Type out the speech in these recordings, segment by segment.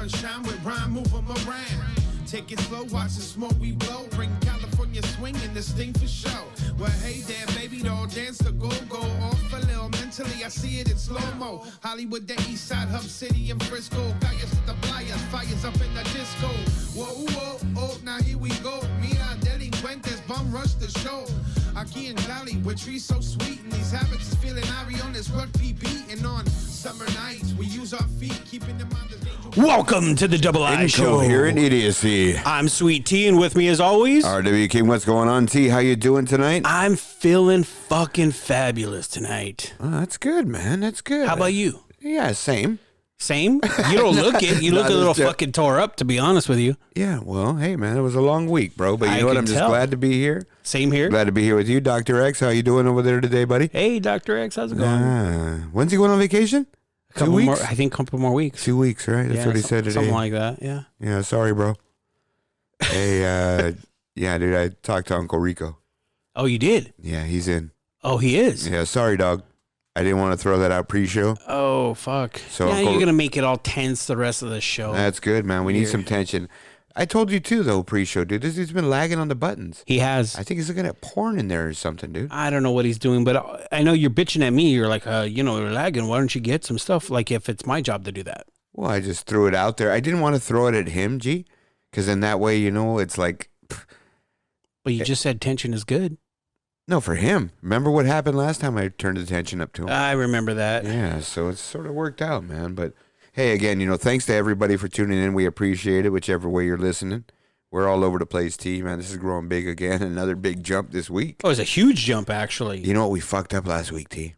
sunshine with rhyme, move 'em around. Take it slow, watch the smoke we blow. Bring California swing and this thing for show. Well, hey there, baby doll, dance the go-go. Off a little mentally, I see it in slow-mo. Hollywood, the east side, Hub City, and Frisco. Gallos to the playas, fires up in the disco. Whoa, whoa, oh, now here we go. Mira, delincuentes, bum rush the show. Aquí in Cali, where trees so sweet, and these habits is feeling airy on this rugby beat. And on summer nights, we use our feet, keeping them on the danger. Welcome to the Double I Show. Incoherent idiocy. I'm Sweet T, and with me as always, RW King. What's going on, T? How you doing tonight? I'm feeling fucking fabulous tonight. Oh, that's good, man. That's good. How about you? Yeah, same. Same? You don't look it. You look a little fucking tore up, to be honest with you. Yeah, well, hey, man, it was a long week, bro. But you know what? I'm just glad to be here. Same here. Glad to be here with you, Dr. X. How you doing over there today, buddy? Hey, Dr. X, how's it going? When's he going on vacation? 2 weeks? More, I think a couple more weeks. 2 weeks, right? That's what he said today. Something like that, yeah. Yeah, sorry, bro. Hey, yeah, dude, I talked to Uncle Rico. Oh, you did? Yeah, he's in. Oh, he is? Yeah, sorry, dog. I didn't want to throw that out pre-show. Oh, fuck. So yeah, you're going to make it all tense the rest of the show. That's good, man. We need some tension. I told you, too, though, pre-show, dude. This dude's been lagging on the buttons. He has. I think he's looking at porn in there or something, dude. I don't know what he's doing, but I know you're bitching at me. You're like, you're lagging. Why don't you get some stuff? Like, if it's my job to do that. Well, I just threw it out there. I didn't want to throw it at him, G, because in that way, it's like... But you just said tension is good. No, for him. Remember what happened last time I turned the tension up to him? I remember that. Yeah, so it's sort of worked out, man. But, hey, again, thanks to everybody for tuning in. We appreciate it, whichever way you're listening. We're all over the place, T, man. This is growing big again. Another big jump this week. Oh, it's a huge jump, actually. You know what we fucked up last week, T?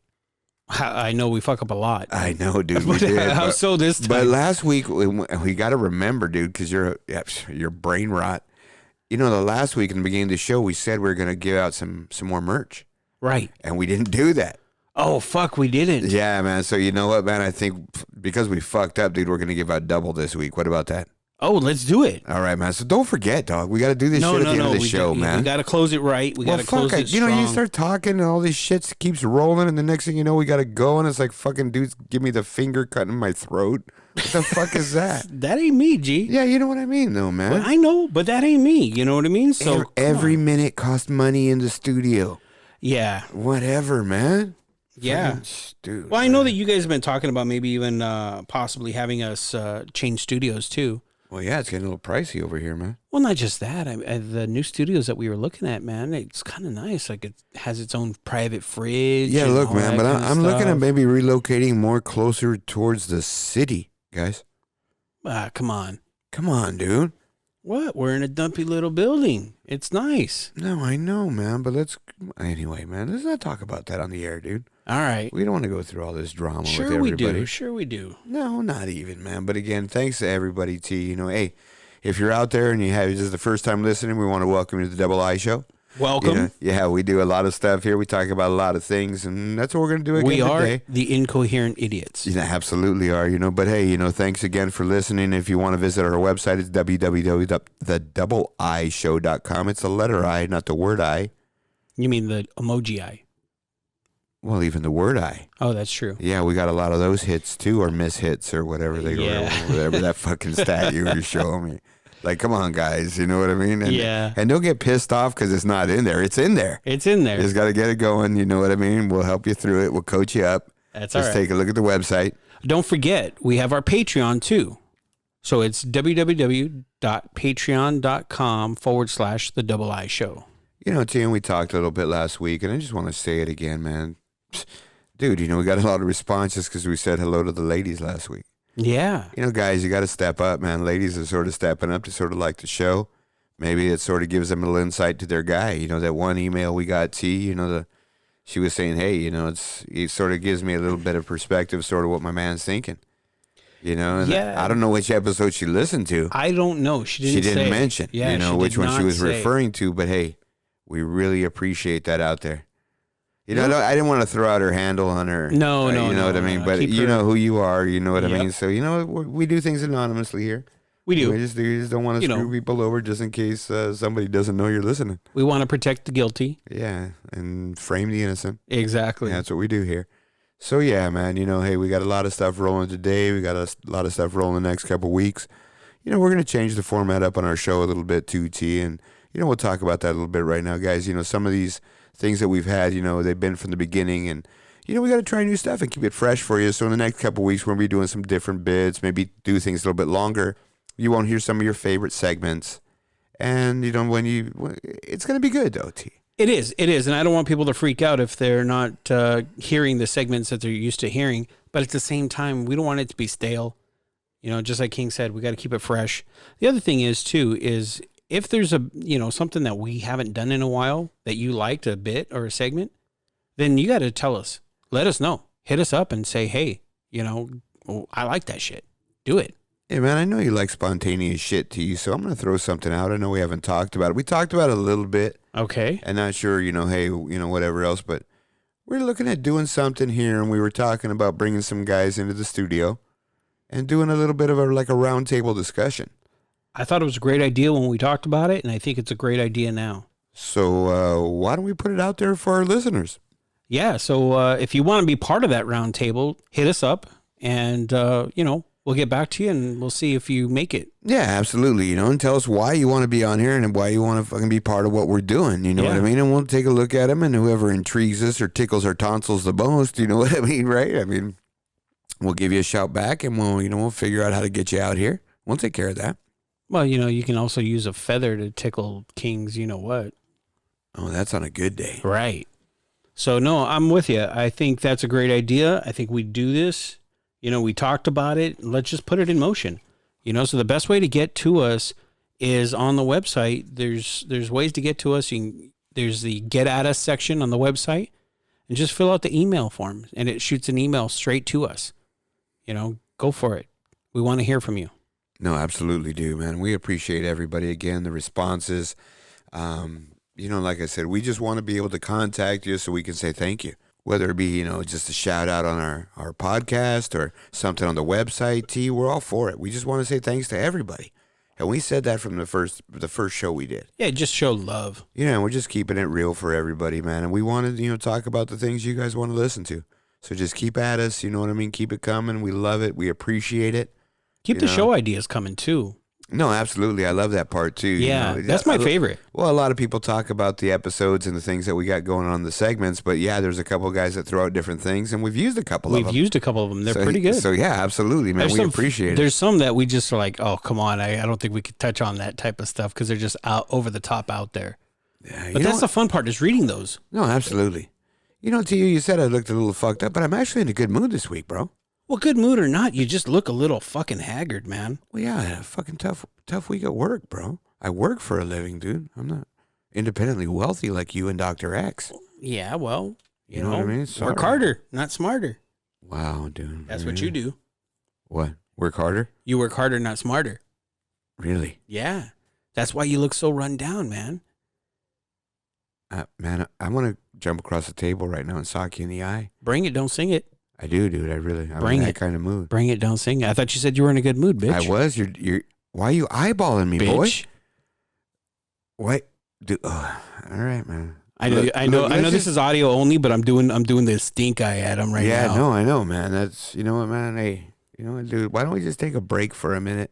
I know we fuck up a lot. I know, dude. We did. How so this time? But last week, we got to remember, dude, because your brain rot. The last week in the beginning of the show, we said we were going to give out some more merch. Right. And we didn't do that. Oh, fuck, we didn't. Yeah, man. So you know what, man? I think because we fucked up, dude, we're going to give out double this week. What about that? Oh, let's do it. All right, man. So don't forget, dog. We got to do this shit at the end of the show, man. We got to close it right. We got to close it strong. You start talking and all this shit keeps rolling, and the next thing you know, we got to go, and it's like fucking dudes give me the finger cutting my throat. What the fuck is that? That ain't me, G. Yeah, you know what I mean, though, man. Well, I know, but that ain't me. You know what I mean? So every minute costs money in the studio. Yeah. Whatever, man. Yeah. Dude. Well, I know that you guys have been talking about maybe even possibly having us change studios, too. Well, yeah, it's getting a little pricey over here, man. Well, not just that. The new studios that we were looking at, man, it's kind of nice. Like, it has its own private fridge. Yeah, look, man, but I'm looking at maybe maybe relocating more closer towards the city, guys. Come on. Come on, dude. What? We're in a dumpy little building. It's nice. No, I know, man, but anyway, man, let's not talk about that on the air, dude. All right. We don't want to go through all this drama with everybody. Sure we do. No, not even, man. But again, thanks to everybody, T. Hey, if you're out there and this is the first time listening, we want to welcome you to the Double I Show. Welcome. Yeah, we do a lot of stuff here. We talk about a lot of things, and that's what we're going to do again today. We are the incoherent idiots. You absolutely are, But hey, thanks again for listening. If you want to visit our website, it's www.thedoubleishow.com. It's the letter I, not the word I. You mean the emoji I? Well, even the word I. Oh, that's true. Yeah, we got a lot of those hits, too, or mishits, or whatever they were, whatever that fucking stat you were showing me. Like, come on, guys. You know what I mean? And, And don't get pissed off because it's not in there. It's in there. It's in there. You just got to get it going. You know what I mean? We'll help you through it. We'll coach you up. That's all right. Just take a look at the website. Don't forget, we have our Patreon, too. So it's www.patreon.com/The Double I Show. Tim, we talked a little bit last week, and I just want to say it again, man. Dude, we got a lot of responses because we said hello to the ladies last week. Yeah. Guys, you got to step up, man. Ladies are sort of stepping up to sort of like the show. Maybe it sort of gives them a little insight to their guy. That one email we got, T, she was saying, hey, it sort of gives me a little bit of perspective, sort of what my man's thinking. And I don't know which episode she listened to. I don't know. She didn't mention, which one she was referring to, but hey, we really appreciate that out there. I didn't want to throw out her handle on her. No, you know what I mean? But you know who you are. You know what I mean? So, we do things anonymously here. We do. We just don't want to screw people over just in case somebody doesn't know you're listening. We want to protect the guilty. Yeah, and frame the innocent. Exactly. Yeah, that's what we do here. So yeah, man, hey, we got a lot of stuff rolling today. We got a lot of stuff rolling the next couple weeks. We're going to change the format up on our show a little bit too, T. And, we'll talk about that a little bit right now, guys. Some of these things that we've had, they've been from the beginning. And, we got to try new stuff and keep it fresh for you. So in the next couple weeks, we're going to be doing some different bits, maybe do things a little bit longer. You won't hear some of your favorite segments. And, it's going to be good, though, T. It is. And I don't want people to freak out if they're not hearing the segments that they're used to hearing. But at the same time, we don't want it to be stale. Just like King said, we got to keep it fresh. The other thing is, too, is if there's something that we haven't done in a while that you liked, a bit or a segment, then you got to tell us. Let us know. Hit us up and say, hey, I like that shit. Do it. Hey, man, I know you like spontaneous shit, T, so I'm going to throw something out. I know we haven't talked about it. We talked about it a little bit. Okay. And not sure, hey, whatever else, but we're looking at doing something here, and we were talking about bringing some guys into the studio and doing a little bit of a roundtable discussion. I thought it was a great idea when we talked about it, and I think it's a great idea now. So why don't we put it out there for our listeners? Yeah, so if you want to be part of that roundtable, hit us up, and, we'll get back to you, and we'll see if you make it. Yeah, absolutely. And tell us why you want to be on here and why you want to fucking be part of what we're doing. You know what I mean? And we'll take a look at them, and whoever intrigues us or tickles our tonsils the most, you know what I mean, right? I mean, we'll give you a shout back, and we'll figure out how to get you out here. We'll take care of that. Well, you can also use a feather to tickle King's what. Oh, that's on a good day. Right. So, no, I'm with you. I think that's a great idea. I think we do this. We talked about it. Let's just put it in motion. So the best way to get to us is on the website. There's ways to get to us. There's the Get At Us section on the website, and just fill out the email form, and it shoots an email straight to us. Go for it. We want to hear from you. No, absolutely do, man. We appreciate everybody, again, the responses. Like I said, we just want to be able to contact you so we can say thank you. Whether it be, just a shout out on our podcast or something on the website, T, we're all for it. We just want to say thanks to everybody. And we said that from the first show we did. Yeah, just show love. And we're just keeping it real for everybody, man. And we want to, talk about the things you guys want to listen to. So just keep at us, you know what I mean? Keep it coming. We love it. We appreciate it. Keep the show ideas coming, too. No, absolutely. I love that part, too. Yeah, that's my favorite. Well, a lot of people talk about the episodes and the things that we got going on in the segments, but yeah, there's a couple of guys that throw out different things, and we've used a couple of them. We've used a couple of them. They're pretty good. So yeah, absolutely, man. We appreciate it. There's some that we just are like, oh, come on. I don't think we could touch on that type of stuff because they're just over the top out there. Yeah, but that's the fun part, is reading those. No, absolutely. To you said I looked a little fucked up, but I'm actually in a good mood this week, bro. Well, good mood or not, you just look a little fucking haggard, man. Well, yeah, I had a fucking tough week at work, bro. I work for a living, dude. I'm not independently wealthy like you and Dr. X. Yeah, well, you know what I mean? Sorry. Work harder, not smarter. Wow, dude. That's what you do. What? Work harder? You work harder, not smarter. Really? Yeah. That's why you look so run down, man. Man, I want to jump across the table right now and sock you in the eye. Bring it, don't sing it. I do, dude. I'm in that kind of mood. Bring it, don't sing it. I thought you said you were in a good mood, bitch. I was. You're. Why are you eyeballing me, bitch? Boy? What? All right, man. I know this is audio only, but I'm doing the stink eye at him right now. Yeah, no, I know, man. That's, you know what, man. Hey, you know what, dude? Why don't we just take a break for a minute?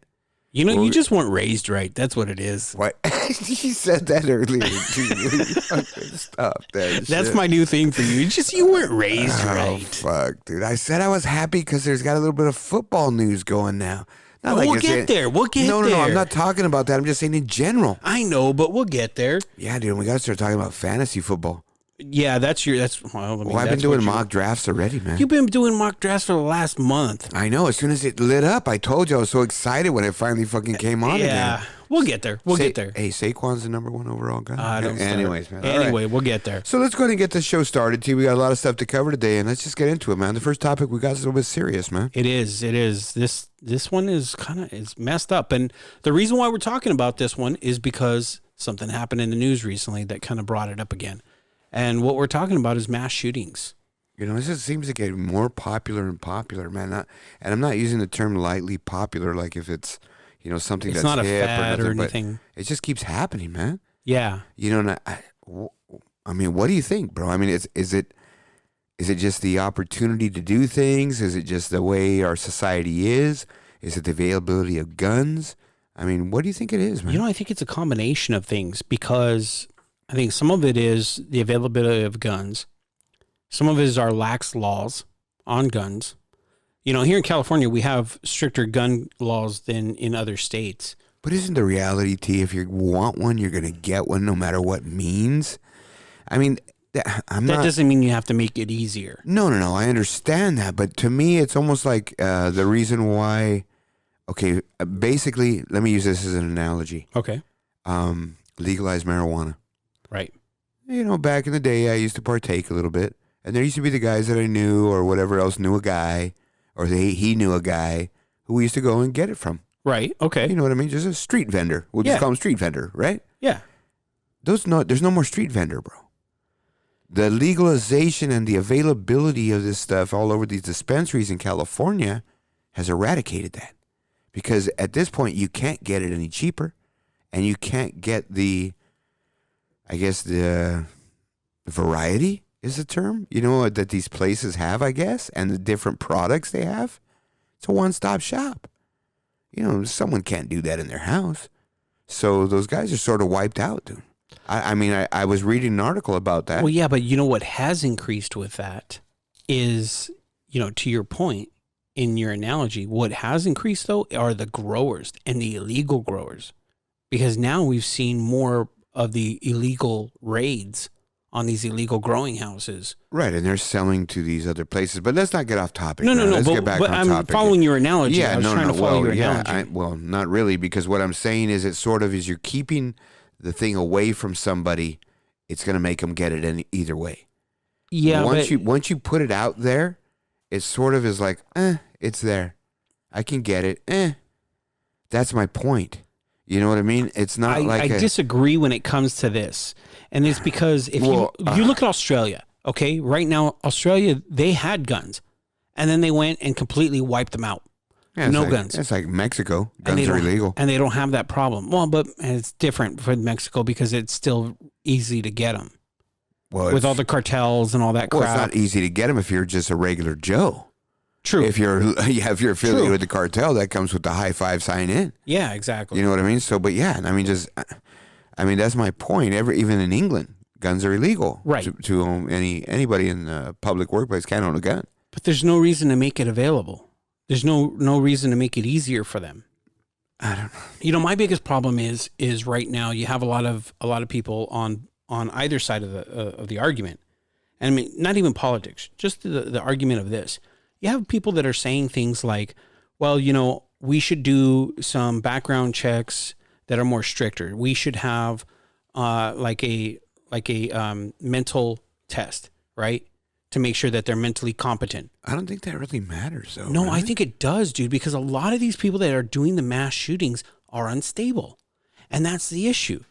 You just weren't raised right. That's what it is. What? You said that earlier, too. Stop that. That's shit. My new thing for you. You weren't raised right. Oh, fuck, dude. I said I was happy because there's got a little bit of football news going now. Not like we'll get there. We'll get there. No, I'm not talking about that. I'm just saying in general. I know, but we'll get there. Yeah, dude. We got to start talking about fantasy football. Yeah, I've been doing mock drafts already, man. You've been doing mock drafts for the last month. I know. As soon as it lit up, I told you I was so excited when it finally fucking came on again. Yeah, we'll get there. We'll get there. Hey, Saquon's the #1 overall guy. Anyways, man. Anyway, we'll get there. So let's go ahead and get this show started, T. We got a lot of stuff to cover today, and let's just get into it, man. The first topic we got is a little bit serious, man. It is. This one is is messed up, and the reason why we're talking about this one is because something happened in the news recently that kind of brought it up again. And what we're talking about is mass shootings. This just seems to get more popular and popular, man. And I'm not using the term lightly popular, like if it's, something it's that's not a hip fad or or anything. It just keeps happening, man. Yeah. And I mean, what do you think, bro? I mean, is Is it just the opportunity to do things? Is it just the way our society is? Is it the availability of guns? I mean, what do you think it is, man? You know, I think it's a combination of things, because I think some of it is the availability of guns. Some of it is our lax laws on guns. You know, here in California, we have stricter gun laws than in other states. But isn't the reality, T, if you want one, you're going to get one no matter what means? I mean, that doesn't mean you have to make it easier. No. I understand that. But to me, it's almost like the reason why, okay, basically, let me use this as an analogy. Okay. Legalize marijuana. Right. You know, back in the day, I used to partake a little bit. And there used to be the guys that I knew or whatever else knew a guy, or he knew a guy who we used to go and get it from. Right. Okay. You know what I mean? Just a street vendor. We'll just call him street vendor, right? Yeah. There's no more street vendor, bro. The legalization and the availability of this stuff all over these dispensaries in California has eradicated that. Because at this point, you can't get it any cheaper. And you can't get the variety is the term, you know, that these places have, I guess, and the different products they have. It's a one-stop shop. You know, someone can't do that in their house. So those guys are sort of wiped out, dude. I mean, I was reading an article about that. Well, yeah, but you know what has increased with that is, you know, to your point in your analogy, what has increased, though, are the growers and the illegal growers. Because now we've seen more of the illegal raids on these illegal growing houses. Right, and they're selling to these other places. But let's not get off topic. No. Let's get back on I'm topic. following your analogy. Yeah, I was trying to follow your analogy. Well, not really, because what I'm saying is it sort of is you're keeping the thing away from somebody. It's going to make them get it either way. Yeah, once you put it out there, it sort of is like, it's there. I can get it. That's my point. You know what I mean? It's not I disagree when it comes to this. And it's because if you look at Australia, okay, right now, Australia, they had guns. And then they went and completely wiped them out. Yeah, guns. It's like Mexico. Guns are illegal. And they don't have that problem. Well, but it's different for Mexico because it's still easy to get them. Well, with all the cartels and all that crap. Well, it's not easy to get them if you're just a regular Joe. True. If you're affiliated with the cartel, that comes with the high five sign in. Yeah, exactly. You know what I mean? So, but yeah, I mean, that's my point. Even in England, guns are illegal. Right. To own anybody in the public workplace can't own a gun. But there's no reason to make it available. There's no reason to make it easier for them. I don't know. You know, my biggest problem is right now you have a lot of people on either side of the argument. And I mean, not even politics, just the argument of this. You have people that are saying things like, well, you know, we should do some background checks that are more stricter. We should have like a mental test, right? To make sure that they're mentally competent. I don't think that really matters, though. No, really? I think it does, dude, because a lot of these people that are doing the mass shootings are unstable. And that's the issue.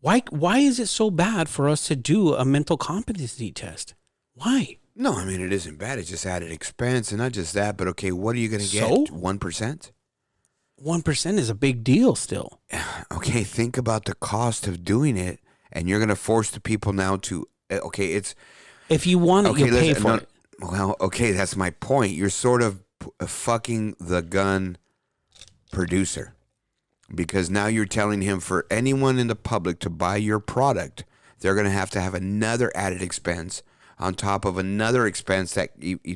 Why is it so bad for us to do a mental competency test? Why? No, I mean, it isn't bad. It's just added expense. And not just that, but okay, what are you going to get? 1%? 1% is a big deal still. Okay, think about the cost of doing it. And you're going to force the people now to, okay, it's... If you want it, you'll pay for it. Well, okay, that's my point. You're sort of fucking the gun producer. Because now you're telling him for anyone in the public to buy your product, they're going to have another added expense on top of another expense that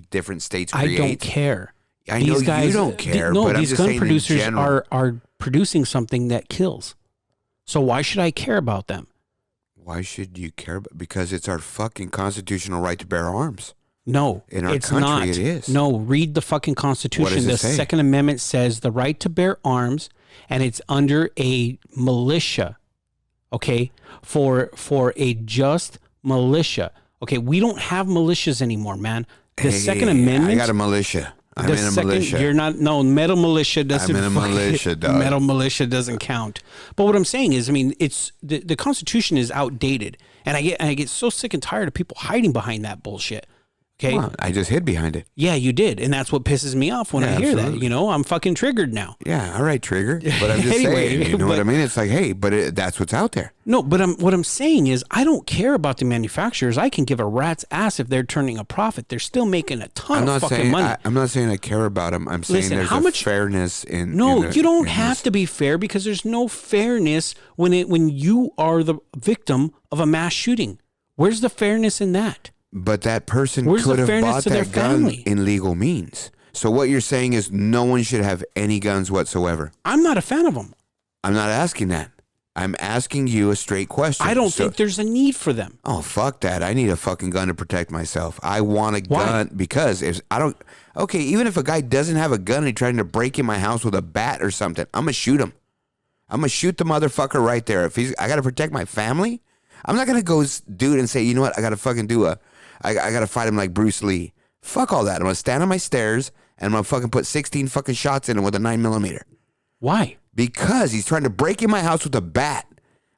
different states create. I don't care. I know you don't care, but I'm these just gun saying producers in general, are producing something that kills. So why should I care about them? Why should you care? Because it's our fucking constitutional right to bear arms. No, in our it's country, not. It is. No, read the fucking Constitution. What does it say? Second Amendment says the right to bear arms, and it's under a militia. Okay, for a just militia. Okay, we don't have militias anymore, man. The Second Amendment. I got a militia. I'm in a militia. You're not. No, metal militia doesn't. I'm in a militia, dog. Metal militia doesn't count. But what I'm saying is, I mean, it's the Constitution is outdated, and I get so sick and tired of people hiding behind that bullshit. Okay. Well, I just hid behind it. Yeah, you did. And that's what pisses me off when I hear that. You know, I'm fucking triggered now. Yeah, all right, trigger. But I'm just saying, you know what I mean? It's like, hey, but that's what's out there. No, but what I'm saying is I don't care about the manufacturers. I can give a rat's ass if they're turning a profit. They're still making a ton of fucking money. I'm not saying I care about them. I'm saying there's a fairness in. No, you don't have to be fair because there's no fairness when you are the victim of a mass shooting. Where's the fairness in that? But that person could have bought that gun in legal means. So what you're saying is no one should have any guns whatsoever. I'm not a fan of them. I'm not asking that. I'm asking you a straight question. I don't think there's a need for them. Oh, fuck that. I need a fucking gun to protect myself. I want a gun because even if a guy doesn't have a gun and he's trying to break in my house with a bat or something, I'm going to shoot him. I'm going to shoot the motherfucker right there. I got to protect my family, I'm not going to go dude and say, you know what, I got to fucking I got to fight him like Bruce Lee. Fuck all that. I'm going to stand on my stairs and I'm going to fucking put 16 fucking shots in him with a 9mm. Why? Because he's trying to break in my house with a bat.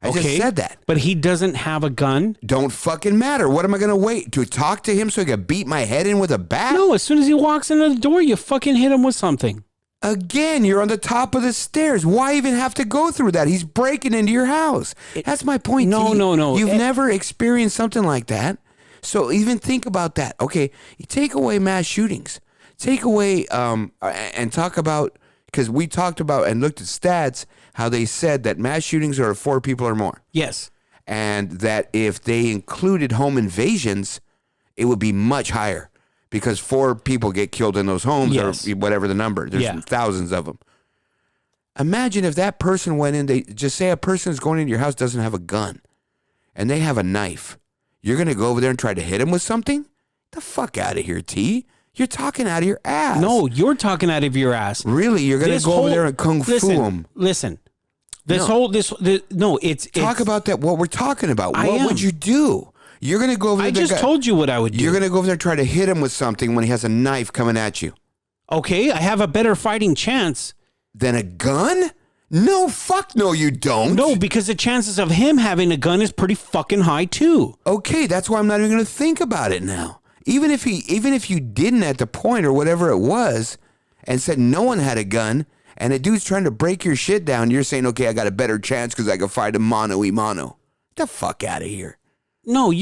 I just said that. But he doesn't have a gun? Don't fucking matter. What am I going to wait? To talk to him so he can beat my head in with a bat? No, as soon as he walks into the door, you fucking hit him with something. Again, you're on the top of the stairs. Why even have to go through that? He's breaking into your house. That's my point. No. You've never experienced something like that. So even think about that. Okay, you take away mass shootings. Take away and talk about, because we talked about and looked at stats, how they said that mass shootings are 4 people or more. Yes. And that if they included home invasions, it would be much higher because 4 people get killed in those homes or whatever the number. There's thousands of them. Imagine if that person went in, just say a person is going into your house, doesn't have a gun, and they have a knife. You're going to go over there and try to hit him with something? The fuck out of here, T. You're talking out of your ass. No, you're talking out of your ass. Really? You're going to go over there and kung fu him? Listen. Talk about that, what we're talking about. What would you do? You're going to go over there. I just told you what I would do. You're going to go over there and try to hit him with something when he has a knife coming at you. Okay, I have a better fighting chance. Than a gun? No, fuck no, you don't. No, because the chances of him having a gun is pretty fucking high too. Okay, that's why I'm not even going to think about it now. Even if you didn't at the point or whatever it was and said no one had a gun and a dude's trying to break your shit down, you're saying, okay, I got a better chance because I can fight him mano-y-mano. Get the fuck out of here. No,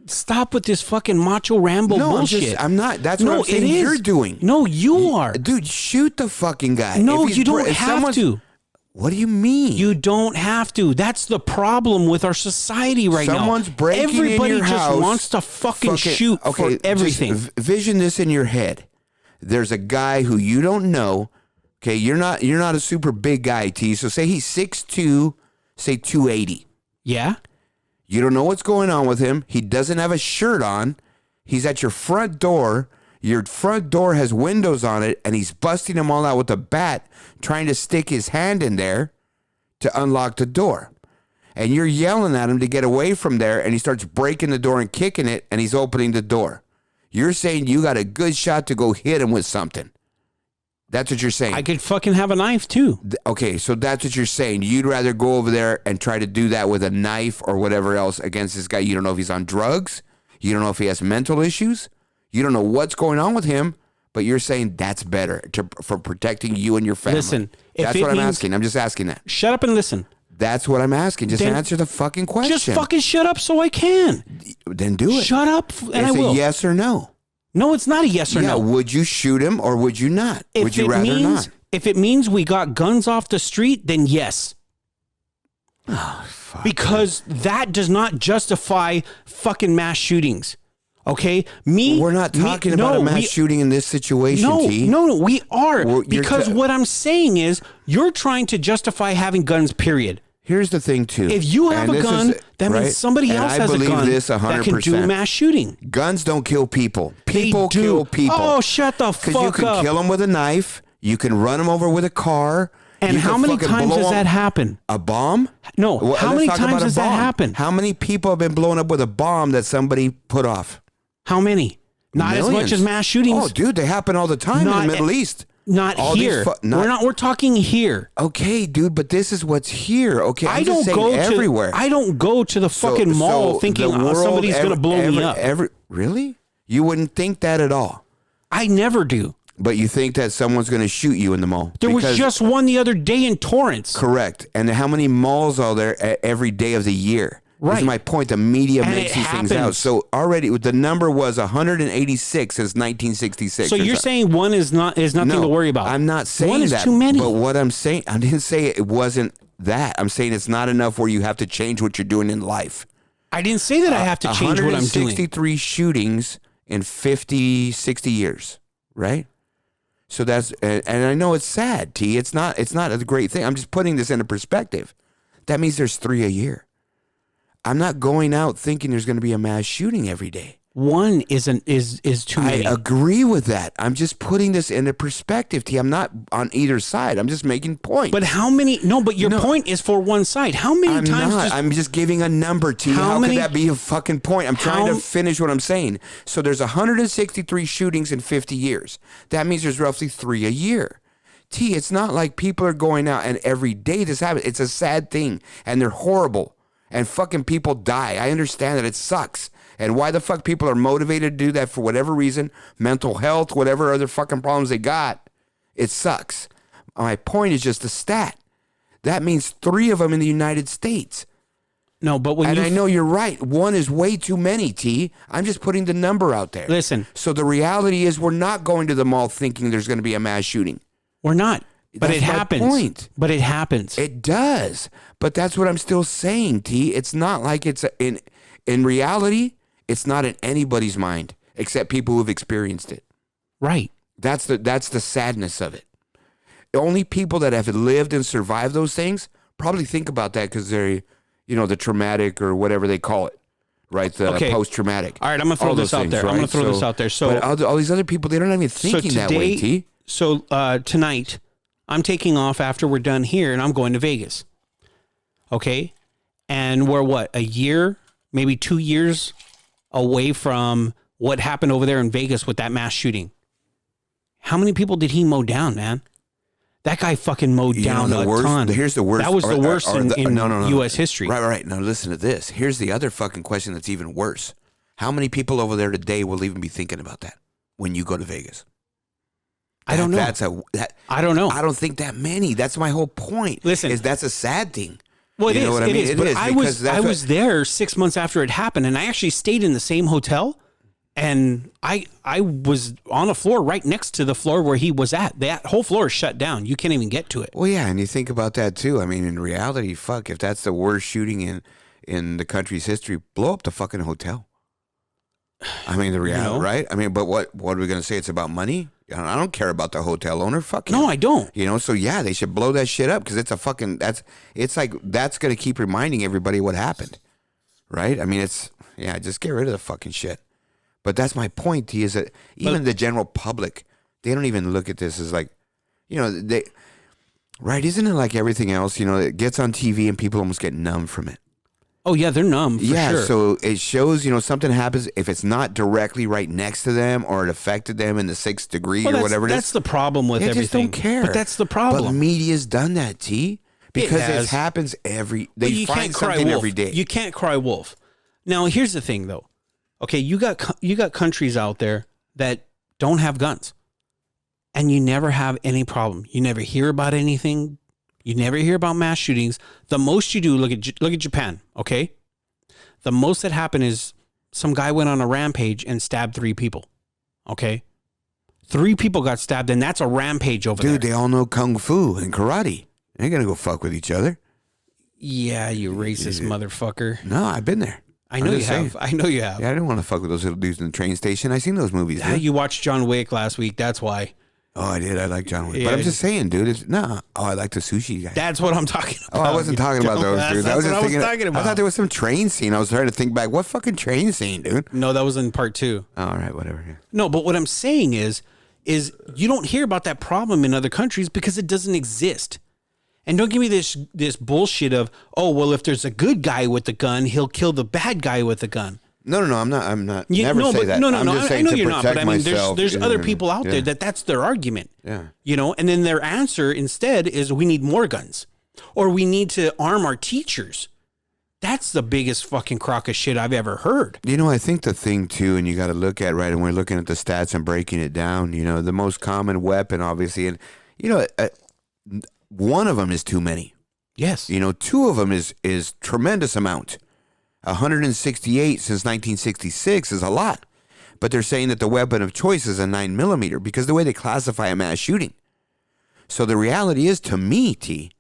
stop with this fucking macho Rambo bullshit. I'm not. That's what I'm saying you're doing. No, you are. Dude, shoot the fucking guy. No, you don't have to. What do you mean? You don't have to. That's the problem with our society right now. Someone's breaking Everybody in your house. Everybody just wants to fucking shoot for everything. Vision this in your head. There's a guy who you don't know. Okay, you're not a super big guy, T. So say he's 6'2", say 280. Yeah. You don't know what's going on with him. He doesn't have a shirt on. He's at your front door. Your front door has windows on it, and he's busting them all out with a bat, trying to stick his hand in there to unlock the door. And you're yelling at him to get away from there, and he starts breaking the door and kicking it, and he's opening the door. You're saying you got a good shot to go hit him with something. That's what you're saying. I could fucking have a knife too. Okay, so that's what you're saying. You'd rather go over there and try to do that with a knife or whatever else against this guy. You don't know if he's on drugs. You don't know if he has mental issues. You don't know what's going on with him, but you're saying that's better for protecting you and your family. Listen, that's what I'm asking. I'm just asking that. Shut up and listen. That's what I'm asking. Just answer the fucking question. Just fucking shut up so I can. Then do it. Shut up and I will. It's a yes or no. No, it's not a yes or no. Would you shoot him or would you not? Would you rather not? If it means we got guns off the street, then yes. Oh, fuck. Because that does not justify fucking mass shootings. Okay? We're not talking about a mass shooting in this situation, T. No, we are. Because what I'm saying is you're trying to justify having guns, period. Here's the thing, too. If you have a gun, that means somebody else has a gun that can do mass shooting. Guns don't kill people. People kill people. Oh, shut the fuck up. Because you can kill them with a knife. You can run them over with a car. And how many times does that happen? A bomb? No. How many times does that happen? How many people have been blown up with a bomb that somebody put off? How many? Not Millions. As much as mass shootings. Oh, dude, they happen all the time in the Middle East. Not here. We're talking here. Okay, dude, but this is what's here. Okay, I don't go to the fucking mall thinking somebody's going to blow me up. Really? You wouldn't think that at all. I never do. But you think that someone's going to shoot you in the mall? There was just one the other day in Torrance. Correct. And how many malls are there every day of the year? Right. This is my point. The media And makes it these things happens. out. So already the number was 186 since 1966. So you're saying one is nothing to worry about? I'm not saying one is that. too many. But what I'm saying, I didn't say it wasn't that. I'm saying it's not enough where you have to change what you're doing in life. I didn't say that I have to change what I'm doing. 163 shootings in 50, 60 years, right? So that's, and I know it's sad, T. It's not a great thing. I'm just putting this into perspective. That means there's 3 a year. I'm not going out thinking there's going to be a mass shooting every day. One is too many. I agree with that. I'm just putting this into perspective, T. I'm not on either side. I'm just making points. But how many? No, but your point is for one side. How many times? I'm just giving a number, T. How could that be a fucking point? I'm trying to finish what I'm saying. So there's 163 shootings in 50 years. That means there's roughly 3 a year. T, it's not like people are going out and every day this happens. It's a sad thing, and they're horrible. And fucking people die. I understand that it sucks. And why the fuck people are motivated to do that for whatever reason, mental health, whatever other fucking problems they got, it sucks. My point is just a stat. That means 3 of them in the United States. No, but when I know you're right. One is way too many, T. I'm just putting the number out there. Listen. So the reality is we're not going to the mall thinking there's going to be a mass shooting. We're not. But That's it my happens. point. But it happens. It does. But that's what I'm still saying, T. It's not like it's in reality, it's not in anybody's mind except people who've experienced it. Right. That's the sadness of it. The only people that have lived and survived those things probably think about that because they're, the traumatic or whatever they call it, right? The post-traumatic. All right, I'm going to throw this out there. Right? I'm going to throw this out there. So, but all these other people, they're not even thinking that way, T. So tonight, I'm taking off after we're done here, and I'm going to Vegas. Okay? And we're a year, maybe 2 years away from what happened over there in Vegas with that mass shooting. How many people did he mow down, man? That guy fucking mowed down a ton. Here's the worst. That was the worst in U.S. history. Right. Now listen to this. Here's the other fucking question that's even worse. How many people over there today will even be thinking about that when you go to Vegas? I don't know. I don't know. I don't think that many. That's my whole point. Listen, that's a sad thing. Well, it is. But I was there 6 months after it happened, and I actually stayed in the same hotel, and I was on a floor right next to the floor where he was at. That whole floor is shut down. You can't even get to it. Well, yeah, and you think about that too. I mean, in reality, fuck, if that's the worst shooting in the country's history, blow up the fucking hotel. I mean, the reality, right? I mean, but what are we going to say? It's about money? I don't care about the hotel owner. Fuck him. No, I don't. So yeah, they should blow that shit up because it's a fucking, it's like, that's going to keep reminding everybody what happened. Right? I mean, just get rid of the fucking shit. But that's my point, T, is that even the general public, they don't even look at this as like, right? Isn't it like everything else, it gets on TV and people almost get numb from it. Oh, yeah, they're numb, for sure. So it shows, something happens, if it's not directly right next to them or it affected them in the 6th degree or whatever it is. That's the problem with everything. They just don't care. But that's the problem. But media's done that, T. Because it happens they find something every day. You can't cry wolf. Now, here's the thing, though. Okay, you got countries out there that don't have guns. And you never have any problem. You never hear about anything. You never hear about mass shootings. The most you do, look at Japan, okay? The most that happened is some guy went on a rampage and stabbed 3 people, okay? 3 people got stabbed, and that's a rampage over there. Dude, they all know kung fu and karate. They ain't gonna go fuck with each other. Yeah, you racist motherfucker. No, I've been there. I know you have. I know you have. Yeah, I didn't want to fuck with those little dudes in the train station. I seen those movies. Yeah, you watched John Wick last week. That's why. Oh, I did. I like John Wick. Yeah. But I'm just saying, dude. I like the sushi guy. That's what I'm talking about. Oh, I wasn't talking about those, dude. That's what I was talking about. I thought there was some train scene. I was trying to think back. What fucking train scene, dude? No, that was in part 2. Oh, all right, whatever. Yeah. No, but what I'm saying is you don't hear about that problem in other countries because it doesn't exist. And don't give me this bullshit of, oh, well, if there's a good guy with the gun, he'll kill the bad guy with the gun. No, I'm not. Never say that. No. I'm just saying I know to you're not, but I mean, there's other mean? people out there that's their argument. Yeah. And then their answer instead is we need more guns or we need to arm our teachers. That's the biggest fucking crock of shit I've ever heard. You know, I think the thing too, and you got to look at, right, and we're looking at the stats and breaking it down, you know, the most common weapon, obviously, and, you know, one of them is too many. Yes. You know, two of them is tremendous amount. 168 since 1966 is a lot. But they're saying that the weapon of choice is a 9mm because the way they classify a mass shooting. So the reality is, to me, T,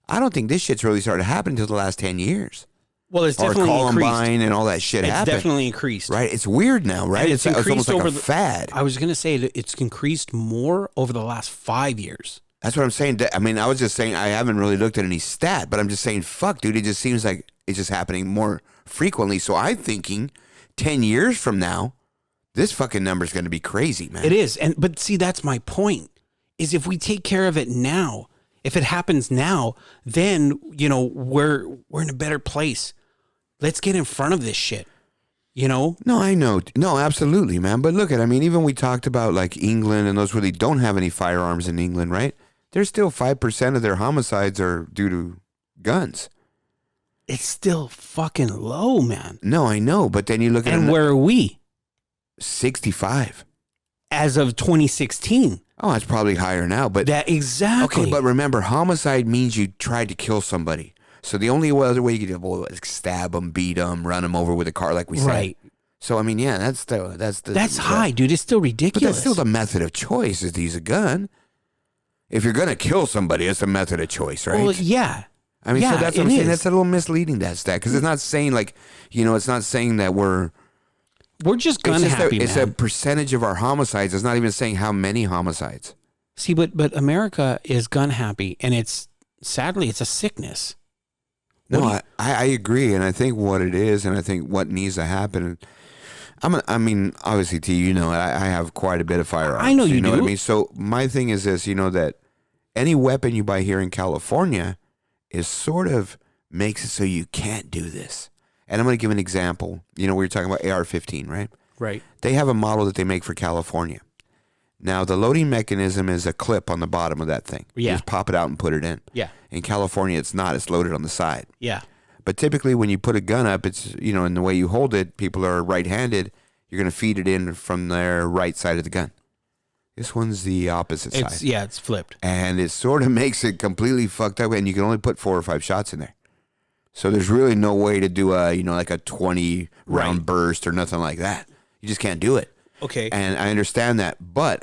I don't think this shit's really started happening until the last 10 years. Well, it's definitely or Columbine increased. and all that shit happened. It's definitely increased. Right? It's weird now, right? It's almost like a fad. I was going to say that it's increased more over the last 5 years. That's what I'm saying. I mean, I was just saying I haven't really looked at any stat, but I'm just saying, fuck, dude, it just seems like it's just happening more frequently. So I'm thinking 10 years from now, this fucking number is going to be crazy, man. It is. But see, that's my point, is if we take care of it now, if it happens now, then, you know, we're in a better place. Let's get in front of this shit, you know? No, I know. No, absolutely, man. But look at, I mean, even we talked about like England and those where they don't have any firearms in England, right? There's still 5% of their homicides are due to guns. It's still fucking low, man. No, I know. But then you look at And where are we? 65. As of 2016. Oh, it's probably higher now. But That exactly. okay, but remember, homicide means you tried to kill somebody. So the only other way you could do it is stab them, beat them, run them over with a car, like we said. Right. So I mean, yeah, that's high, dude. It's still ridiculous. But that's still the method of choice. Is to use a gun. If you're gonna kill somebody, it's a method of choice, right? Well, yeah. I mean, yeah, so that's what I'm saying. is. That's a little misleading. That stat, because it's not saying like, you know, it's not saying that we're just gun happy, it's man. a percentage of our homicides. It's not even saying how many homicides. See, but America is gun happy, and it's sadly it's a sickness. No, I agree, and I think what it is, and I think what needs to happen. I mean, obviously, T, you know, I have quite a bit of firearms. I know you know do. what I mean? So my thing is this, you know, that any weapon you buy here in California is sort of makes it so you can't do this. And I'm going to give an example. You know, we were talking about AR-15, right? Right. They have a model that they make for California. Now, the loading mechanism is a clip on the bottom of that thing. Yeah. You just pop it out and put it in. Yeah. In California, it's not. It's loaded on the side. Yeah. But typically when you put a gun up, it's, you know, in the way you hold it, people are right-handed. You're going to feed it in from their right side of the gun. This one's the opposite side. Yeah, it's flipped. And it sort of makes it completely fucked up, and you can only put 4 or 5 shots in there. So there's really no way to do a, you know, like a 20-round burst or nothing like that. You just can't do it. Okay. And I understand that, but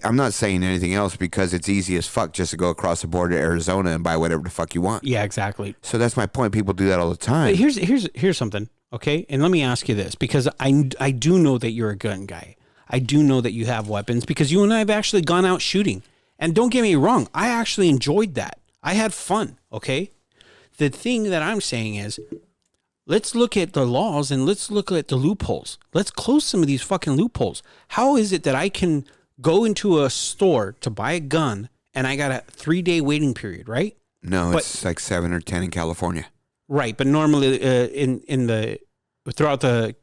I'm not saying anything else because it's easy as fuck just to go across the border to Arizona and buy whatever the fuck you want. Yeah, exactly. So that's my point. People do that all the time. But here's something, okay? And let me ask you this, because I do know that you're a gun guy. I do know that you have weapons because you and I have actually gone out shooting. And don't get me wrong, I actually enjoyed that. I had fun, okay? The thing that I'm saying is, let's look at the laws and let's look at the loopholes. Let's close some of these fucking loopholes. How is it that I can go into a store to buy a gun and I got a 3-day waiting period, right? No, it's like 7 or 10 in California. Right, but normally throughout the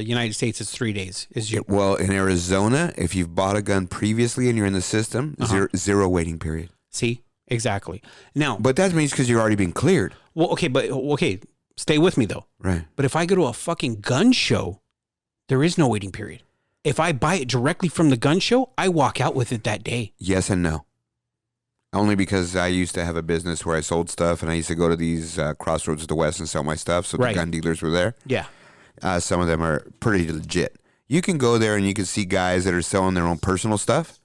United States, it's 3 days. Well, in Arizona, if you've bought a gun previously and you're in the system, zero waiting period. See, exactly. Now, But that means because you're already been cleared. well, okay, stay with me though. Right. But if I go to a fucking gun show, there is no waiting period. If I buy it directly from the gun show, I walk out with it that day. Yes and no. Only because I used to have a business where I sold stuff, and I used to go to these crossroads of the West and sell my stuff, so Right. the gun dealers were there. Yeah. Some of them are pretty legit. You can go there and you can see guys that are selling their own personal stuff,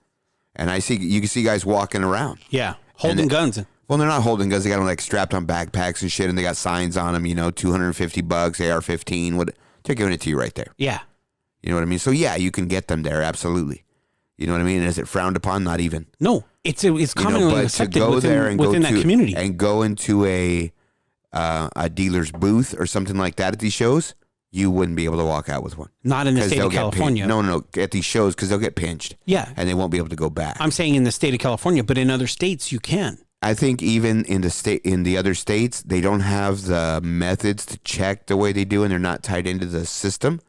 and you can see guys walking around. Yeah. Holding guns. Well, they're not holding guns. They got them like strapped on backpacks and shit, and they got signs on them, you know, $250, AR-15. They're giving it to you right there. Yeah. You know what I mean? So yeah, you can get them there, absolutely. You know what I mean? And is it frowned upon? Not even. No, it's commonly but accepted to go there and within go that community. and go into a dealer's booth or something like that at these shows, you wouldn't be able to walk out with one. Not in the 'Cause state they'll of get California. pinched. No, at these shows because they'll get pinched. Yeah. And they won't be able to go back. I'm saying in the state of California, but in other states you can. I think even in the other states, they don't have the methods to check the way they do, and they're not tied into the system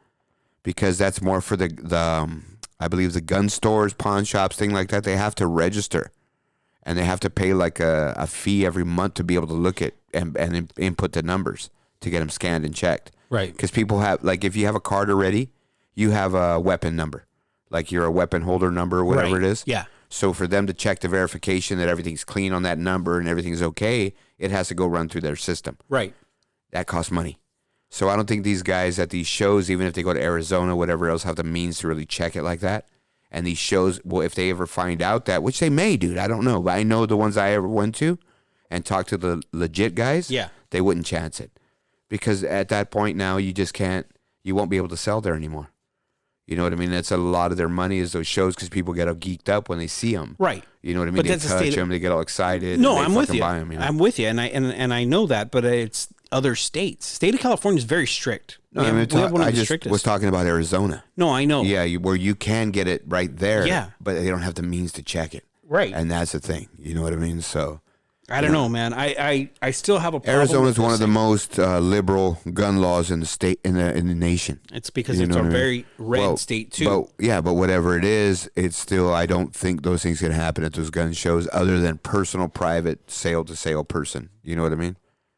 because that's more for the I believe the gun stores, pawn shops, thing like that. They have to register, and they have to pay like a fee every month to be able to look at and input the numbers to get them scanned and checked. Right. Because people have, like, if you have a card already, you have a weapon number. Like, you're a weapon holder number, whatever it is. Yeah. So for them to check the verification that everything's clean on that number and everything's okay, it has to go run through their system. Right. That costs money. So I don't think these guys at these shows, even if they go to Arizona, whatever else, have the means to really check it like that. And these shows, well, if they ever find out that, which they may, dude, I don't know. But I know the ones I ever went to and talked to the legit guys, they wouldn't chance it. Because at that point now, you just can't, you won't be able to sell there anymore. You know what I mean? That's a lot of their money is those shows because people get all geeked up when they see them. Right. You know what I mean? But they that's touch them, they get all excited. No, and I'm with you. buy them, you know? I'm with you, and I know that, but it's other states. State of California is very strict. No, I just was talking about Arizona. No, I know. Yeah, where you can get it right there. Yeah. But they don't have the means to check it. Right. And that's the thing. You know what I mean? So I don't know, man. I still have a problem. Arizona is one of the most liberal gun laws in the state in the nation. It's because it's a very red state too. But whatever it is, it's still. I don't think those things can happen at those gun shows, other than personal, private, sale to sale person. You know what I mean?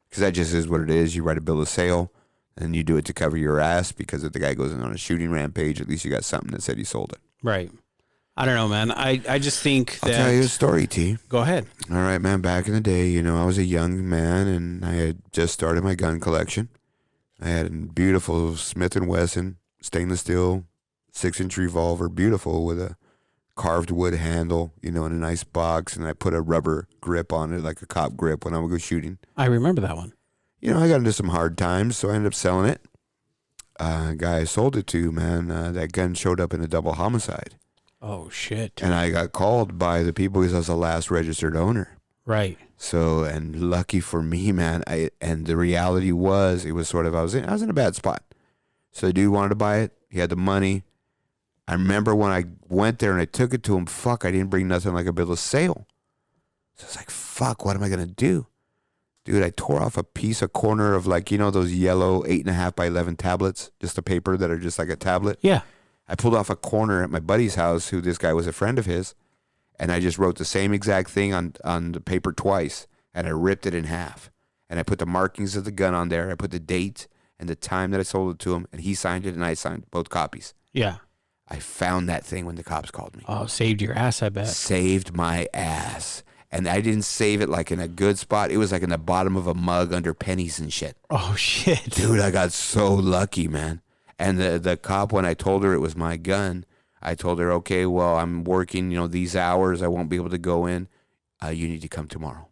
Because that just is what it is. You write a bill of sale, and you do it to cover your ass. Because if the guy goes in on a shooting rampage, at least you got something that said he sold it. Right. I don't know, man. I just think that... I'll tell you a story, T. Go ahead. All right, man. Back in the day, you know, I was a young man, and I had just started my gun collection. I had a beautiful Smith & Wesson stainless steel 6-inch revolver, beautiful, with a carved wood handle, you know, in a nice box, and I put a rubber grip on it, like a cop grip, when I would go shooting. I remember that one. You know, I got into some hard times, so I ended up selling it. Guy I sold it to, man, that gun showed up in a double homicide. Oh, shit. And I got called by the people because I was the last registered owner. Right. So, and lucky for me, man, and the reality was, it was sort of, I was in a bad spot. So the dude wanted to buy it. He had the money. I remember when I went there and I took it to him, I didn't bring nothing like a bill of sale. So I was like, fuck, what am I going to do? Dude, I tore off a corner of, like, you know, those yellow 8.5 by 11 tablets, just a paper that are just like a tablet. Yeah. I pulled off a corner at my buddy's house, who this guy was a friend of his, and I just wrote the same exact thing on the paper twice, and I ripped it in half. And I put the markings of the gun on there. I put the date and the time that I sold it to him, and he signed it, and I signed both copies. Yeah. I found that thing when the cops called me. Oh, saved your ass, I bet. Saved my ass. And I didn't save it like in a good spot. It was like in the bottom of a mug under pennies and shit. Oh, shit. Dude, I got so lucky, man. And the cop, when I told her it was my gun, I told her, okay, well, I'm working, you know, these hours. I won't be able to go in. You need to come tomorrow.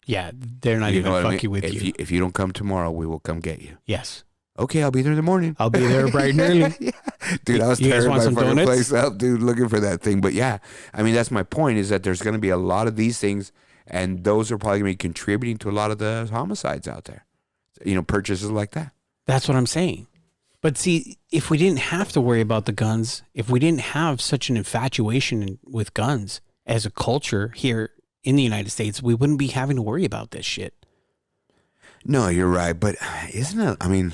Yeah, they're not even fucking with you. If you don't come tomorrow, we will come get you. Yes. Okay, I'll be there in the morning. I'll be there bright and early. Yeah. Dude, I was tearing my fucking place up, dude, looking for that thing. But yeah, I mean, that's my point, is that there's going to be a lot of these things, and those are probably going to be contributing to a lot of the homicides out there. You know, purchases like that. That's what I'm saying. But see, if we didn't have to worry about the guns, if we didn't have such an infatuation with guns as a culture here in the United States, we wouldn't be having to worry about this shit. No, you're right. But isn't it, I mean...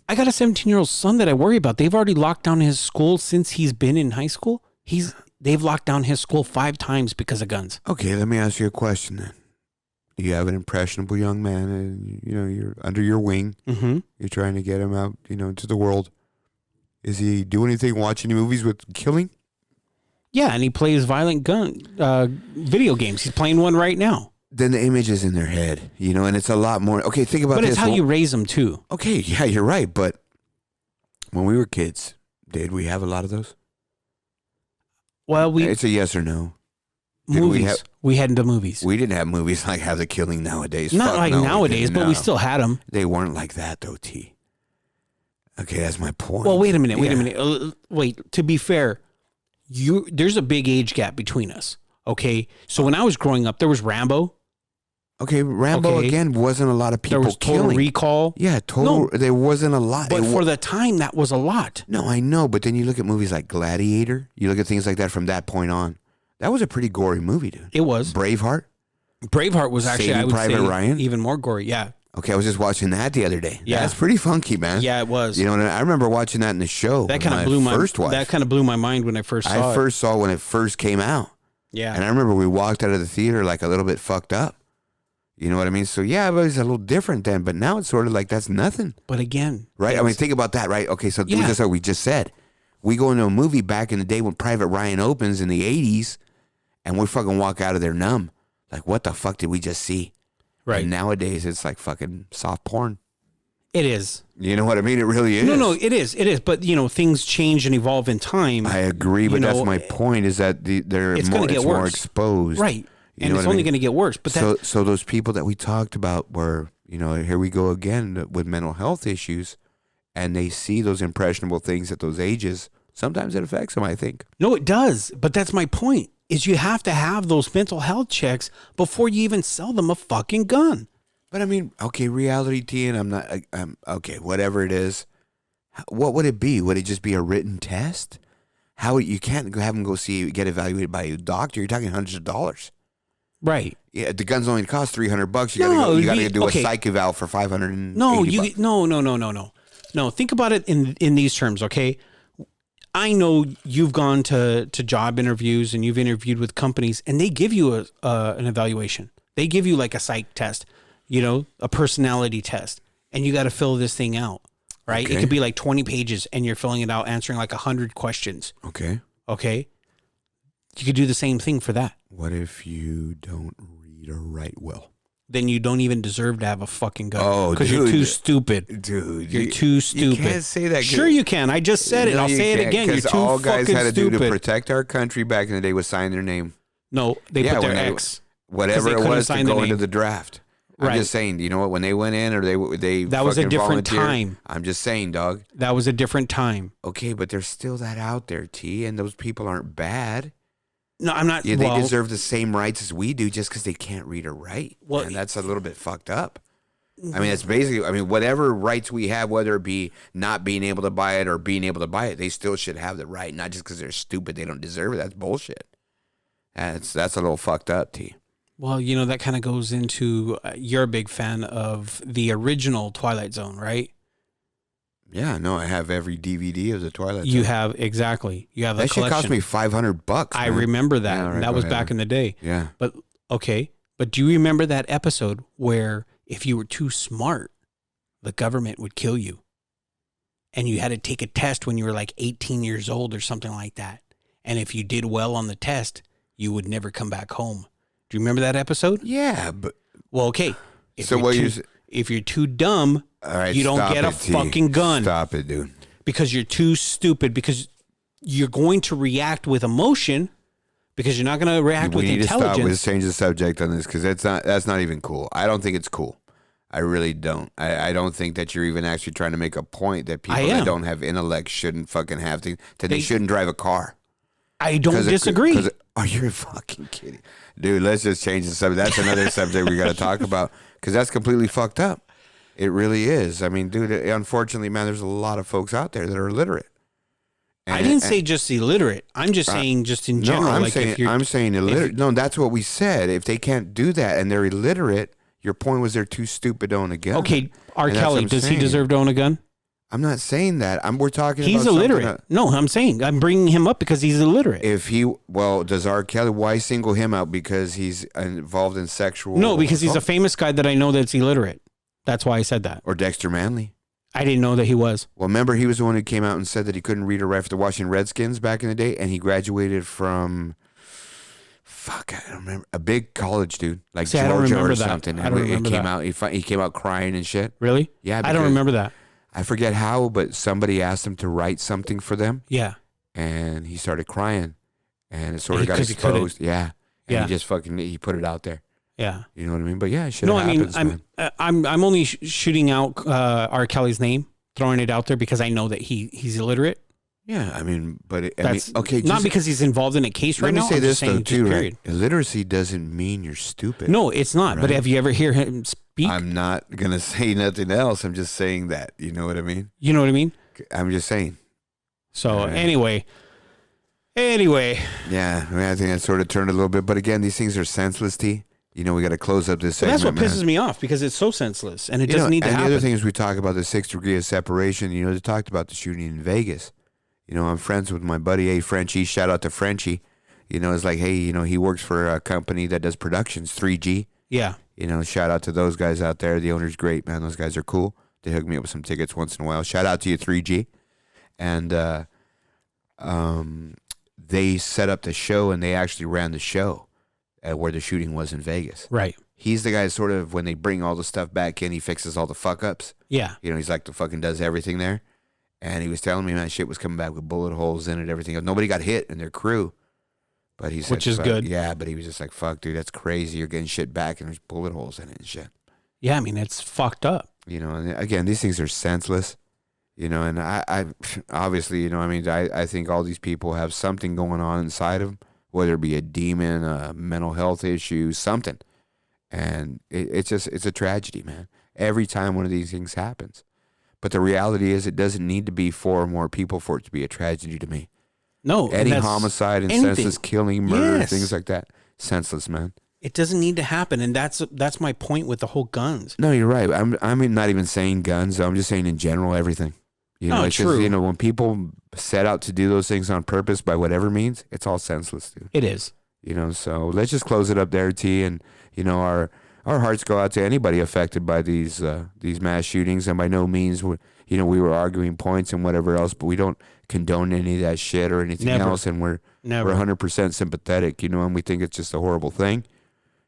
I got a 17-year-old son that I worry about. They've already locked down his school since he's been in high school. They've locked down his school 5 times because of guns. Okay, let me ask you a question then. You have an impressionable young man, and you know you're under your wing. Mm-hmm. You're trying to get him out, you know, into the world. Is he doing anything? Watching movies with killing? Yeah, and he plays violent video games. He's playing one right now. Then the image is in their head, you know, and it's a lot more. Okay, think about this. But it's how you raise them too. Okay, yeah, you're right. But when we were kids, did we have a lot of those? Well, it's a yes or no. Movies. We had the movies. We didn't have movies like have the killing nowadays. Not like nowadays, but we still had them. They weren't like that though, T. Okay, that's my point. Well, wait a minute. Wait, to be fair, there's a big age gap between us. Okay, so when I was growing up, there was Rambo. Okay, Rambo again wasn't a lot of people there was Total killing. Recall. Yeah, total. No, there wasn't a lot. But for the time, that was a lot. No, I know. But then you look at movies like Gladiator. You look at things like that from that point on. That was a pretty gory movie, dude. It was. Braveheart. Braveheart was actually, Saving I would Private say, Ryan. even more gory. Yeah. Okay, I was just watching that the other day. Yeah, that's pretty funky, man. Yeah, it was. You know, and I remember watching that in the show. That kind of blew my mind when I first saw it. I first saw when it first came out. Yeah. And I remember we walked out of the theater like a little bit fucked up. You know what I mean? So yeah, but it's a little different then. But now it's sort of like that's nothing. But again, right? I mean, think about that, right? Okay, so just like we just said, we go into a movie back in the day when Private Ryan opens in the 80s, and we fucking walk out of there numb. Like, what the fuck did we just see? Right. And nowadays, it's like fucking soft porn. It is. You know what I mean? It really is. No, it is. It is. But, things change and evolve in time. I agree, but that's my point is that it's more exposed. Right. And it's only going to get worse. But so those people that we talked about were, here we go again with mental health issues, and they see those impressionable things at those ages. Sometimes it affects them, I think. No, it does. But that's my point, is you have to have those mental health checks before you even sell them a fucking gun. But I mean, okay, reality T, and okay, whatever it is, what would it be? Would it just be a written test? You can't have them get evaluated by a doctor. You're talking hundreds of dollars. Right. Yeah, the guns only cost $300. You gotta do a psych eval for $580. No. Think about it in these terms, okay? I know you've gone to job interviews and you've interviewed with companies, and they give you an evaluation. They give you like a psych test, a personality test, and you got to fill this thing out, right? Okay. It could be like 20 pages, and you're filling it out, answering like 100 questions. Okay. You could do the same thing for that. What if you don't read or write well? Then you don't even deserve to have a fucking gun. Oh, because you're too stupid. Dude, you're too stupid. You can't say that. Sure you can. I just said it. I'll say it again. You're too fucking stupid. All guys had to do to protect our country back in the day was sign their name. No, they put their X. Whatever it was to go into the draft. I'm just saying, you know what? When they went in or they that was a different time. I'm just saying, dog. That was a different time. Okay, but there's still that out there, T, and those people aren't bad. No, I'm not. Yeah, they deserve the same rights as we do just because they can't read or write. Well, and that's a little bit fucked up. I mean, it's basically, whatever rights we have, whether it be not being able to buy it or being able to buy it, they still should have the right. Not just because they're stupid, they don't deserve it. That's bullshit. That's a little fucked up, T. Well, that kind of goes into, you're a big fan of the original Twilight Zone, right? Yeah, no, I have every DVD of the Twilight Zone. You have, exactly. You have that shit cost me $500. I remember that. Yeah, right, that was back in the day. Yeah. But, okay. But do you remember that episode where if you were too smart, the government would kill you? And you had to take a test when you were like 18 years old or something like that. And if you did well on the test, you would never come back home. Do you remember that episode? Yeah, but... Well, okay. If you're too dumb... All right, you don't get a fucking gun. Stop it, dude. Because you're too stupid. Because you're going to react with emotion. Because you're not going to react with intelligence. We need to stop with change the subject on this because that's not even cool. I don't think it's cool. I really don't. I don't think that you're even actually trying to make a point that people that don't have intellect shouldn't fucking have things. That they shouldn't drive a car. I don't disagree. Are you fucking kidding? Dude, let's just change the subject. That's another subject we got to talk about because that's completely fucked up. It really is. I mean, dude, unfortunately, man, there's a lot of folks out there that are illiterate. I didn't say just illiterate. I'm just saying just in general. No, I'm saying illiterate. No, that's what we said. If they can't do that and they're illiterate, your point was they're too stupid to own a gun. Okay, R. Kelly, does he deserve to own a gun? I'm not saying that. We're talking he's about illiterate. No, I'm saying I'm bringing him up because he's illiterate. Does R. Kelly, why single him out? Because he's involved in sexual... No, because he's a famous guy that I know that's illiterate. That's why I said that. Or Dexter Manley. I didn't know that he was. Well, remember, he was the one who came out and said that he couldn't read or write for the Washington Redskins back in the day, and he graduated from... I don't remember. A big college dude, like Georgia or something. I don't remember that. He came out crying and shit. Really? Yeah. I don't remember that. I forget how, but somebody asked him to write something for them. Yeah. And he started crying, and it sort of got exposed. Yeah. And he just he put it out there. Yeah. You know what I mean? But yeah, shit happens, I'm only shooting out R. Kelly's name, throwing it out there because I know that he's illiterate. Yeah, I mean, but okay, not because he's involved in a case right now. Let me say this though too, right? Illiteracy doesn't mean you're stupid. No, it's not. Right? But have you ever heard him speak? I'm not gonna say nothing else. I'm just saying that. You know what I mean? You know what I mean? I'm just saying. So anyway. Yeah, I think I sort of turned a little bit, but again, these things are senseless, T. You know, we got to close up this segment. That's what pisses me off because it's so senseless and it doesn't need to happen. And the other thing is we talk about the 6th degree of separation. You know, they talked about the shooting in Vegas. You know, I'm friends with my buddy, Frenchie. Shout out to Frenchie. You know, it's like, hey, you know, he works for a company that does productions, 3G. Yeah. You know, shout out to those guys out there. The owner's great, man. Those guys are cool. They hook me up with some tickets once in a while. Shout out to you, 3G. And they set up the show, and they actually ran the show at where the shooting was in Vegas. Right. He's the guy sort of, when they bring all the stuff back in, he fixes all the fuck-ups. Yeah. You know, he's like the fucking does everything there. And he was telling me, man, shit was coming back with bullet holes in it, everything. Nobody got hit in their crew. But he said, which is good. Yeah, but he was just like, fuck, dude, that's crazy. You're getting shit back, and there's bullet holes in it and shit. Yeah, I mean, it's fucked up. You know, and again, these things are senseless. You know, and I obviously, you know, I mean, I think all these people have something going on inside of them, whether it be a demon, a mental health issue, something. And it's a tragedy, man. Every time one of these things happens. But the reality is, it doesn't need to be 4 or more people for it to be a tragedy to me. No. Any homicide and senseless killing, murder, Yes. things like that. Senseless, man. It doesn't need to happen, and that's my point with the whole guns. No, you're right. I'm not even saying guns. I'm just saying in general, everything. You know, No, it's true. just, you know, when people set out to do those things on purpose by whatever means, it's all senseless, dude. It is. You know, so let's just close it up there, T. And, you know, our hearts go out to anybody affected by these mass shootings. And by no means, we were arguing points and whatever else, but we don't condone any of that shit or anything Never. else. And we're Never. 100% sympathetic, you know, and we think it's just a horrible thing.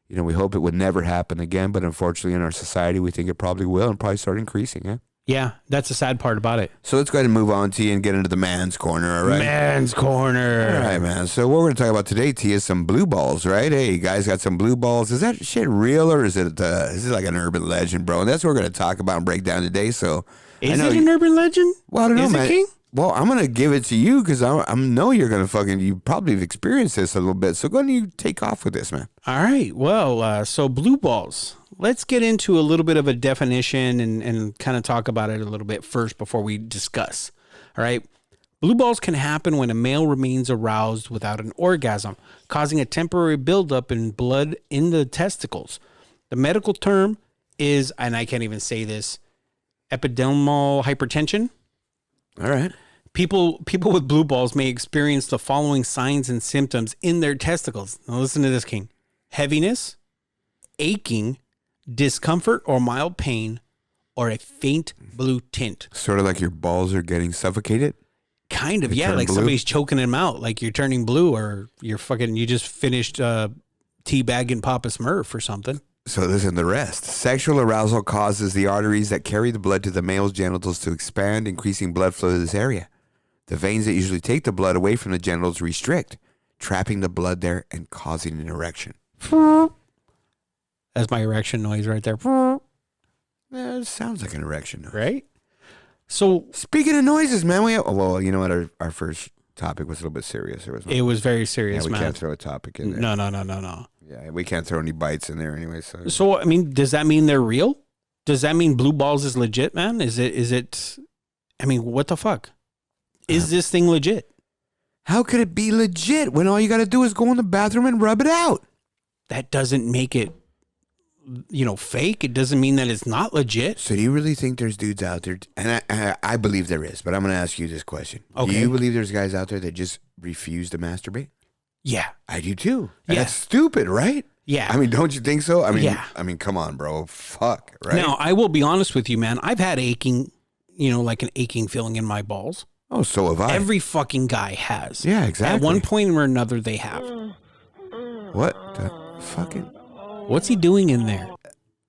You know, we hope it would never happen again, but unfortunately in our society, we think it probably will and probably start increasing, yeah? Yeah, that's the sad part about it. So let's go ahead and move on, T, and get into the man's corner, all right? Man's corner. All right, man. So what we're going to talk about today, T, is some blue balls, right? Hey, you guys got some blue balls. Is that shit real, or is it like an urban legend, bro? And that's what we're going to talk about and break down today. So Is it an urban legend? Well, I don't know, Is it, man. King? Well, I'm going to give it to you because I know you're going to you probably have experienced this a little bit. So go ahead and you take off with this, man. All right. Well, so blue balls. Let's get into a little bit of a definition and kind of talk about it a little bit first before we discuss. All right. Blue balls can happen when a male remains aroused without an orgasm, causing a temporary buildup in blood in the testicles. The medical term is, and I can't even say this, epidermal hypertension. All right. People with blue balls may experience the following signs and symptoms in their testicles. Now listen to this, King. Heaviness, aching, discomfort or mild pain, or a faint blue tint. Sort of like your balls are getting suffocated? Kind of, They yeah. turn Like blue? somebody's choking them out. Like you're turning blue, or you just finished teabagging Papa Smurf or something. So listen to the rest. Sexual arousal causes the arteries that carry the blood to the male's genitals to expand, increasing blood flow to this area. The veins that usually take the blood away from the genitals restrict, trapping the blood there and causing an erection. That's my erection noise right there. It sounds like an erection noise. Right? So Speaking of noises, man, well, you know what? Our first topic was a little bit serious. it was very serious, we man. can't throw a topic in there. No. Yeah, we can't throw any bites in there anyway. So, I mean, does that mean they're real? Does that mean blue balls is legit, man? Is it, I mean, what the fuck? Is this thing legit? How could it be legit when all you got to do is go in the bathroom and rub it out? That doesn't make it, fake. It doesn't mean that it's not legit. So do you really think there's dudes out there, and I believe there is, but I'm going to ask you this question. Okay. Do you believe there's guys out there that just refuse to masturbate? Yeah. I do too. And Yeah. that's stupid, right? Yeah. I mean, don't you think so? Yeah. I mean, come on, bro. Fuck, right? Now, I will be honest with you, man. I've had aching, like an aching feeling in my balls. Oh, so have I. Every fucking guy has. Yeah, exactly. At one point or another, they have. What the fucking... What's he doing in there?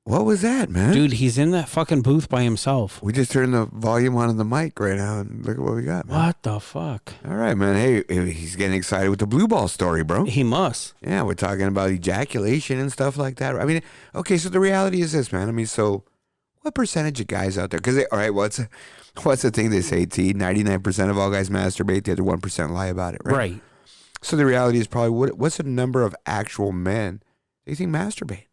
What was that, man? Dude, he's in that fucking booth by himself. We just turned the volume on the mic right now, and look at what we got, man. What the fuck? All right, man. Hey, he's getting excited with the blue ball story, bro. He must. Yeah, we're talking about ejaculation and stuff like that. I mean, okay, so the reality is this, man. I mean, so what percentage of guys out there? Because, all right, what's the thing they say, T? 99% of all guys masturbate. The other 1% lie about it, right? Right. So the reality is probably, what's the number of actual men do you think masturbate?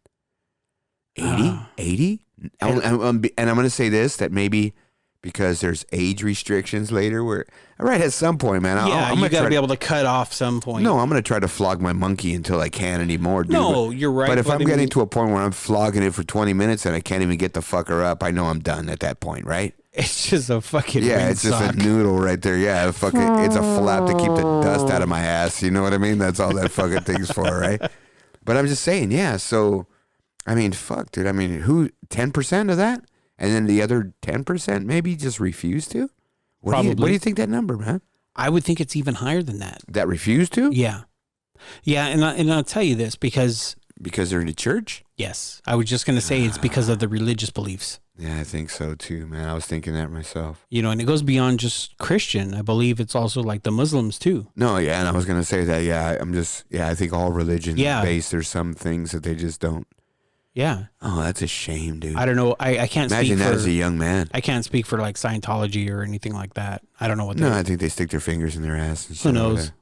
80? 80? And I'm going to say this, that maybe because there's age restrictions later where, all right, at some point, man. Yeah, I'm you got to be able to cut off some point. No, I'm going to try to flog my monkey until I can't anymore, dude. No, you're right. But if I'm I getting mean, to a point where I'm flogging it for 20 minutes and I can't even get the fucker up, I know I'm done at that point, right? it's just a fucking Yeah, it's just a noodle right there. Yeah, fucking, it's a flap to keep the dust out of my ass. You know what I mean? That's all that fucking thing's for, right? But I'm just saying, yeah. So I mean, fuck, dude. I mean, 10% of that? And then the other 10% maybe just refuse to? What do you think that number, man? I would think it's even higher than that. That refuse to? Yeah. Yeah, and I'll tell you this because they're in the church? Yes. I was just going to say it's because of the religious beliefs. Yeah, I think so too, man. I was thinking that myself. You know, and it goes beyond just Christian. I believe it's also like the Muslims too. No, yeah, and I was going to say that, I think all religions based, there's some things that they just don't. Yeah. Oh, that's a shame, dude. I don't know. I can't Imagine speak that for, as a young man. I can't speak for like Scientology or anything like that. I don't know what No, I think they stick their fingers in their ass. And Who knows?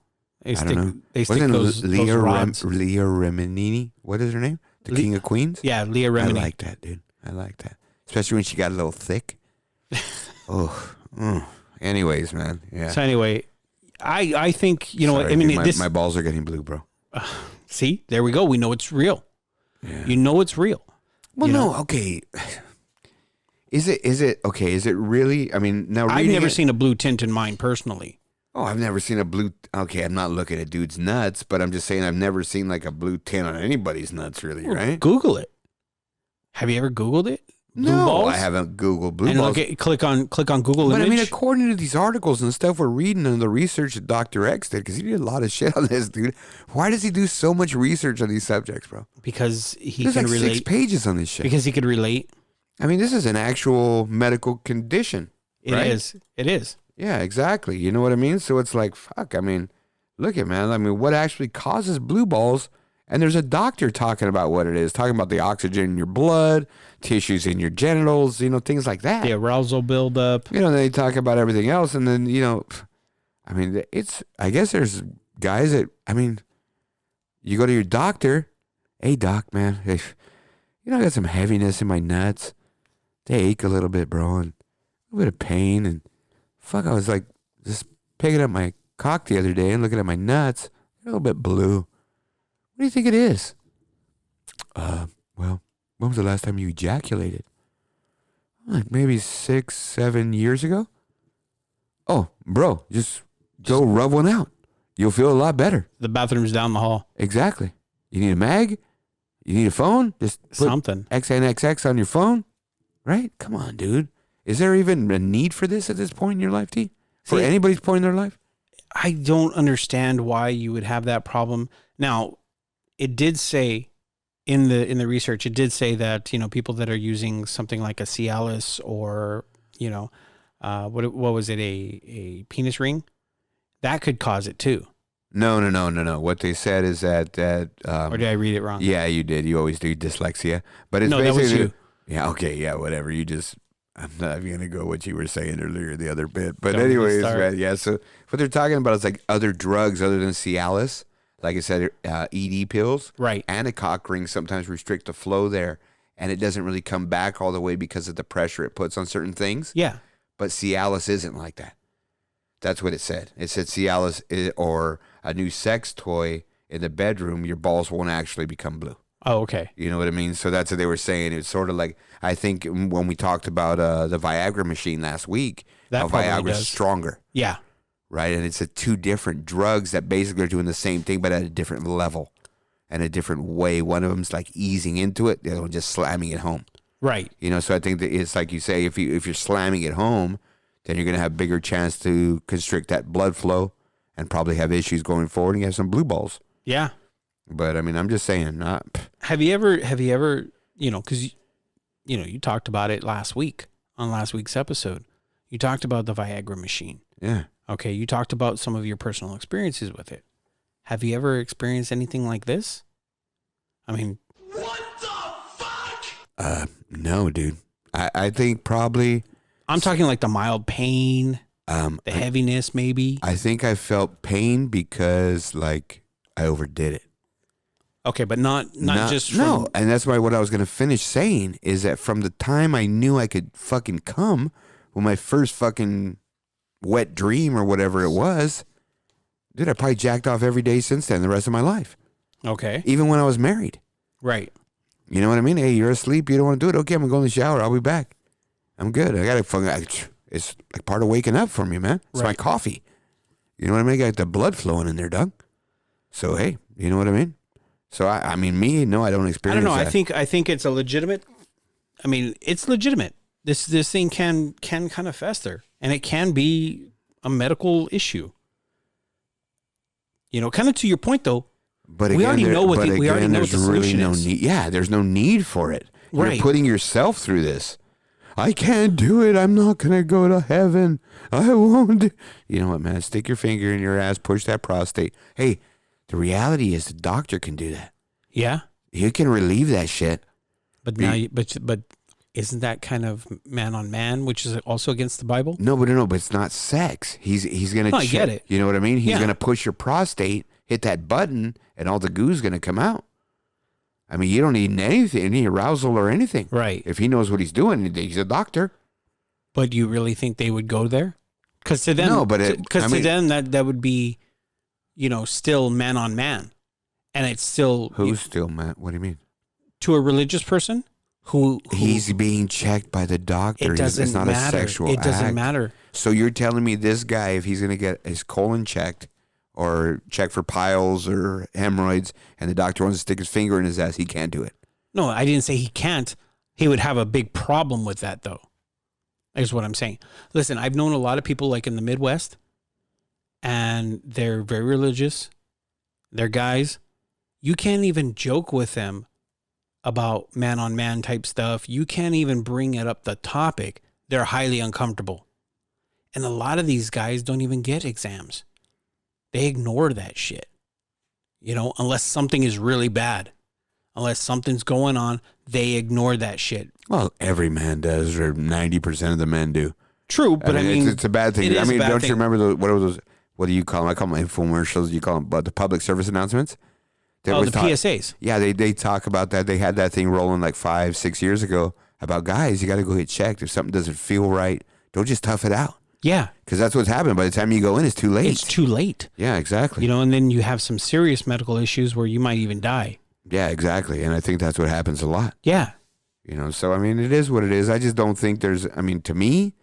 They stick, know. They stick Wasn't those rods. Leah Remini? What is her name? The King of Queens? Yeah, Leah Remini. I like that, dude. I like that. Especially when she got a little thick. Anyways, man. Yeah. So anyway, I think, you know, Sorry, I mean, dude, my balls are getting blue, bro. See, there we go. We know it's real. Yeah. You know it's real. Well, no, okay. Is it okay? Is it really? I mean, now I've never seen a blue tint in mine personally. Oh, I've never seen a blue. Okay, I'm not looking at dude's nuts, but I'm just saying I've never seen like a blue tint on anybody's nuts, really, right? Google it. Have you ever Googled it? Blue No, balls? I haven't Googled blue and balls. click on Google But image. I mean, according to these articles and stuff we're reading and the research that Dr. X did, because he did a lot of shit on this, dude. Why does he do so much research on these subjects, bro? Because he There's can like relate. 6 pages on this shit. Because he could relate. I mean, this is an actual medical condition. It is. It is. Yeah, exactly. You know what I mean? So it's like, fuck. I mean, look at, man. I mean, what actually causes blue balls? And there's a doctor talking about what it is, talking about the oxygen in your blood, tissues in your genitals, you know, things like that. The arousal buildup. You know, they talk about everything else. And then, you know, I mean, I guess there's guys that, I mean, you go to your doctor. Hey, doc, man. Hey, you know, I got some heaviness in my nuts. They ache a little bit, bro. And a little bit of pain. And fuck, I was like just picking up my cock the other day and looking at my nuts. They're a little bit blue. What do you think it is? Well, when was the last time you ejaculated? Like maybe 6, 7 years ago. Oh, bro, just go rub one out. You'll feel a lot better. The bathroom's down the hall. Exactly. You need a mag? You need a phone? Just put Something. XNXX on your phone? Right? Come on, dude. Is there even a need for this at this point in your life, T? For anybody's point in their life? I don't understand why you would have that problem. Now, it did say in the research, it did say that, you know, people that are using something like a Cialis or, you know, what was it, a penis ring, that could cause it too. No. What they said is that or did I read it wrong? Yeah, you did. You always do dyslexia. But it's no, that was you. Yeah, okay, yeah, whatever. I'm not even gonna go what you were saying earlier, the other bit. But Don't anyways, start. right, yeah. So what they're talking about is like other drugs other than Cialis. Like I said, ED pills. Right. And a cock ring sometimes restrict the flow there. And it doesn't really come back all the way because of the pressure it puts on certain things. Yeah. But Cialis isn't like that. That's what it said. It said Cialis or a new sex toy in the bedroom, your balls won't actually become blue. Oh, okay. You know what I mean? So that's what they were saying. It's sort of like, I think when we talked about the Viagra machine last week, That how probably Viagra's does. stronger. Yeah. Right? And it's two different drugs that basically are doing the same thing, but at a different level and a different way. One of them's like easing into it, the other one just slamming it home. Right. You know, so I think that it's like you say, if you're slamming it home, then you're going to have bigger chance to constrict that blood flow and probably have issues going forward and you have some blue balls. Yeah. But I mean, I'm just saying, Have you ever, you know, because, you know, you talked about it last week on last week's episode. You talked about the Viagra machine. yeah. Okay. You talked about some of your personal experiences with it. Have you ever experienced anything like this? I mean, What the fuck? No, dude. I think probably I'm talking like the mild pain, the I heaviness, maybe. think I felt pain because like I overdid it. Okay, but not just from, no, and that's why what I was gonna finish saying is that from the time I knew I could fucking come, with my first fucking wet dream or whatever it was, dude, I probably jacked off every day since then, the rest of my life. Okay. Even when I was married. Right. You know what I mean? Hey, you're asleep. You don't want to do it. Okay, I'm gonna go in the shower. I'll be back. I'm good. I got to fucking. It's like part of waking up for me, man. It's my Right. coffee. You know what I mean? I got the blood flowing in there, Doug. So hey, you know what I mean? So I mean, I don't experience. I don't know. That. I think it's a legitimate. I mean, it's legitimate. This thing can kind of fester, and it can be a medical issue. You know, kind of to your point though. But again, we already know what the there's really solution no is. need. Yeah, there's no need for it. Right. You're putting yourself through this. I can't do it. I'm not gonna go to heaven. I won't. You know what, man? Stick your finger in your ass. Push that prostate. Hey, the reality is the doctor can do that. Yeah. He can relieve that shit. But but isn't that kind of man on man, which is also against the Bible? No, but it's not sex. He's gonna. No, I get it. You know what I mean? He's Yeah. gonna push your prostate, hit that button, and all the goo's gonna come out. I mean, you don't need anything, any arousal or anything. Right. If he knows what he's doing, he's a doctor. But you really think they would go there? Because to them, No, but to them that would be, you know, still man on man, and it's still Who's still mad? What do you mean? to a religious person who He's being checked by the doctor. it doesn't It's not matter. a sexual It doesn't act. matter. So you're telling me this guy, if he's going to get his colon checked or check for piles or hemorrhoids, and the doctor wants to stick his finger in his ass, he can't do it? No, I didn't say he can't. He would have a big problem with that, though. Is what I'm saying. Listen, I've known a lot of people like in the Midwest, and they're very religious. They're guys. You can't even joke with them about man on man type stuff. You can't even bring it up the topic. They're highly uncomfortable. And a lot of these guys don't even get exams. They ignore that shit. You know, unless something is really bad. Unless something's going on, they ignore that shit. Well, every man does, or 90% of the men do. True, but I mean, it's a bad thing. it is I mean, a bad don't thing. you remember what are those? What do you call them? I call them infomercials. You call them the public service announcements. They the always PSAs. Yeah, they talk about that. They had that thing rolling like 5-6 years ago about guys. You got to go get checked if something doesn't feel right. Don't just tough it out. Yeah. Because that's what's happening. By the time you go in, it's too late. It's too late. Yeah, exactly. You know, and then you have some serious medical issues where you might even die. Yeah, exactly. And I think that's what happens a lot. Yeah. You know, so I mean, it is what it is. I just don't think there's, I mean, to me,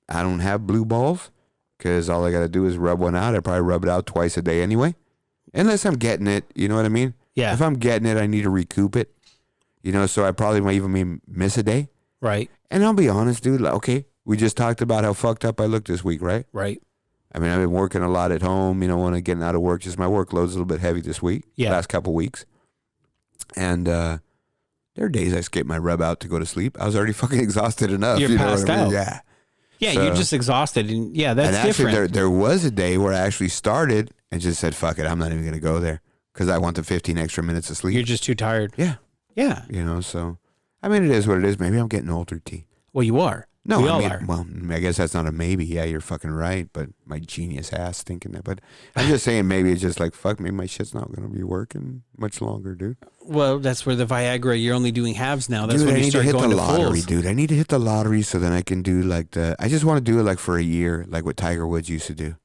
I don't have blue balls because all I got to do is rub one out. I probably rub it out twice a day anyway. Unless I'm getting it, you know what I mean? Yeah. If I'm getting it, I need to recoup it. You know, so I probably might even miss a day. Right. And I'll be honest, dude. Like, okay, we just talked about how fucked up I look this week, right? Right. I mean, I've been working a lot at home, you know, when I'm getting out of work. Just my workload's a little bit heavy this week, Yeah. last couple weeks. And there are days I skip my rub out to go to sleep. I was already fucking exhausted enough. You're you know passed what I mean? out. Yeah. Yeah, So- you're just exhausted. And yeah, that's and actually, different. there was a day where I actually started and just said, fuck it, I'm not even going to go there because I want the 15 extra minutes of sleep. You're just too tired. Yeah. Yeah. You know, so, I mean, it is what it is. Maybe I'm getting older, T. Well, you are. No, we I all mean, are. well, I guess that's not a maybe. Yeah, you're fucking right. But my genius ass thinking that. But I'm just saying, maybe it's just like, fuck, maybe my shit's not going to be working much longer, dude. Well, that's where the Viagra, you're only doing halves now. That's Dude, when I you need to start hit going the to lottery, fulls. dude. I need to hit the lottery so then I can do like I just want to do it like for a year, like what Tiger Woods used to do.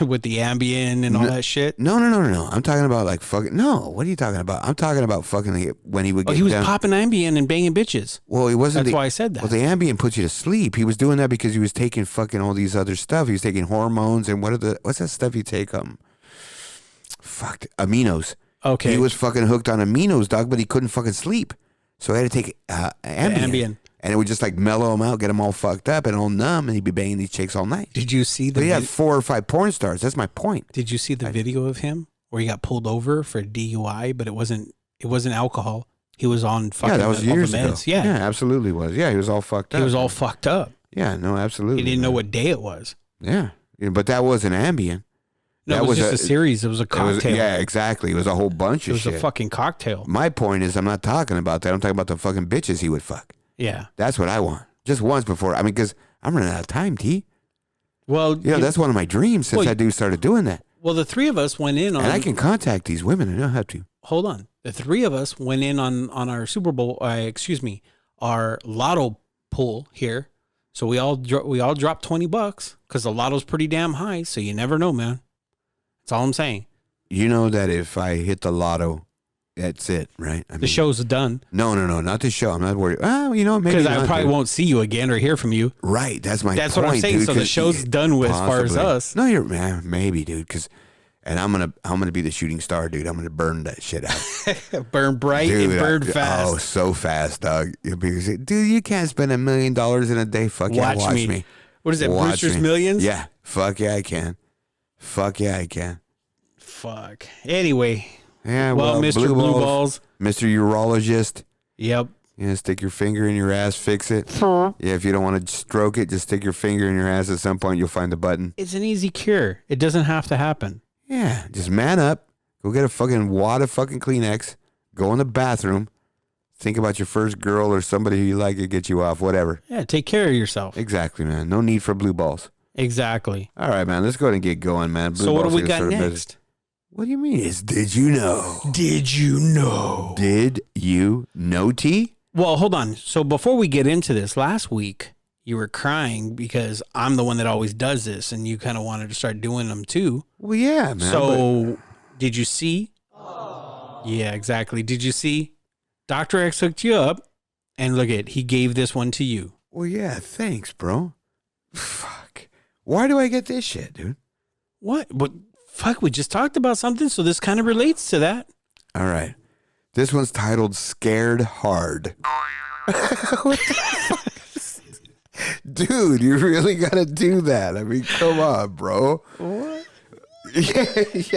With the Ambien and all that shit. No. I'm talking about like fucking, no, what are you talking about? I'm talking about fucking when he would Oh, get he was down. popping Ambien and banging bitches. Well, he wasn't. That's why I said that. Well, the Ambien puts you to sleep. He was doing that because he was taking fucking all these other stuff. He was taking hormones and what's that stuff you take? Aminos. Okay. He was fucking hooked on aminos, dog, but he couldn't fucking sleep. So I had to take Ambien. Ambien. And it would just like mellow him out, get him all fucked up and all numb, and he'd be banging these chicks all night. Did you see the But he had 4 or 5 porn stars. That's my point. Did you see the video of him where he got pulled over for DUI, but it wasn't alcohol. He was on fucking Yeah, that was all the years ago. meds. Yeah. Absolutely was. Yeah, he was all fucked up. He was all fucked up. Yeah, no, absolutely. He didn't know man. what day it was. Yeah, but that wasn't Ambien. No, That it was was just a series. It was a cocktail. Yeah, exactly. It was a whole bunch It of was shit. a fucking cocktail. My point is, I'm not talking about that. I'm talking about the fucking bitches he would fuck. Yeah. That's what I want. Just once before. I mean, because I'm running out of time, T. Well, You know, that's one of my dreams since Well, I started doing that. well, the three of us went in on. And I can contact these women. I don't have to. Hold on. The three of us went in on our Super Bowl. Our lotto pool here. So we all dropped $20 because the lotto's pretty damn high. So you never know, man. That's all I'm saying. You know that if I hit the lotto, that's it, right? I The show's done No, not the show. I'm not worried. Oh, you know, maybe because I not, probably dude. won't see you again or hear from you. Right, that's my That's point, what I'm saying. dude, So the 'cause show's done with as far as possibly. us. No, maybe, dude, because And I'm gonna be the shooting star, dude. I'm gonna burn that shit out. Burn bright and burn fast. Oh, so fast, dog. You'll be, dude, you can't spend $1 million in a day. Fuck yeah, watch me. What is it, Brewster's Millions? Yeah. Fuck yeah, I can. Fuck yeah, I can. Fuck. Anyway. Yeah, well, Mr. Blue Balls. Mr. Urologist. Yep. Stick your finger in your ass, fix it. Yeah, if you don't want to stroke it, just stick your finger in your ass. At some point, you'll find the button. It's an easy cure. It doesn't have to happen. Yeah, just man up. Go get a fucking wad of fucking Kleenex. Go in the bathroom. Think about your first girl or somebody who you like to get you off, whatever. Yeah, take care of yourself. Exactly, man. No need for blue balls. Exactly. All right, man. Let's go ahead and get going, man. Blue so what balls do we got next? What do you mean? It's Did You Know? Did you know? Did you know, T? Well, hold on. So before we get into this, last week you were crying because I'm the one that always does this, and you kind of wanted to start doing them too. Well, yeah, man. So did you see? Yeah, exactly. Did you see? Dr. X hooked you up, and look at, he gave this one to you. Well, yeah, thanks, bro. Fuck. Why do I get this shit, dude? What? Fuck, we just talked about something, so this kind of relates to that. All right. This one's titled Scared Hard. What the fuck? Dude, you really got to do that. I mean, come on, bro. What? Yeah.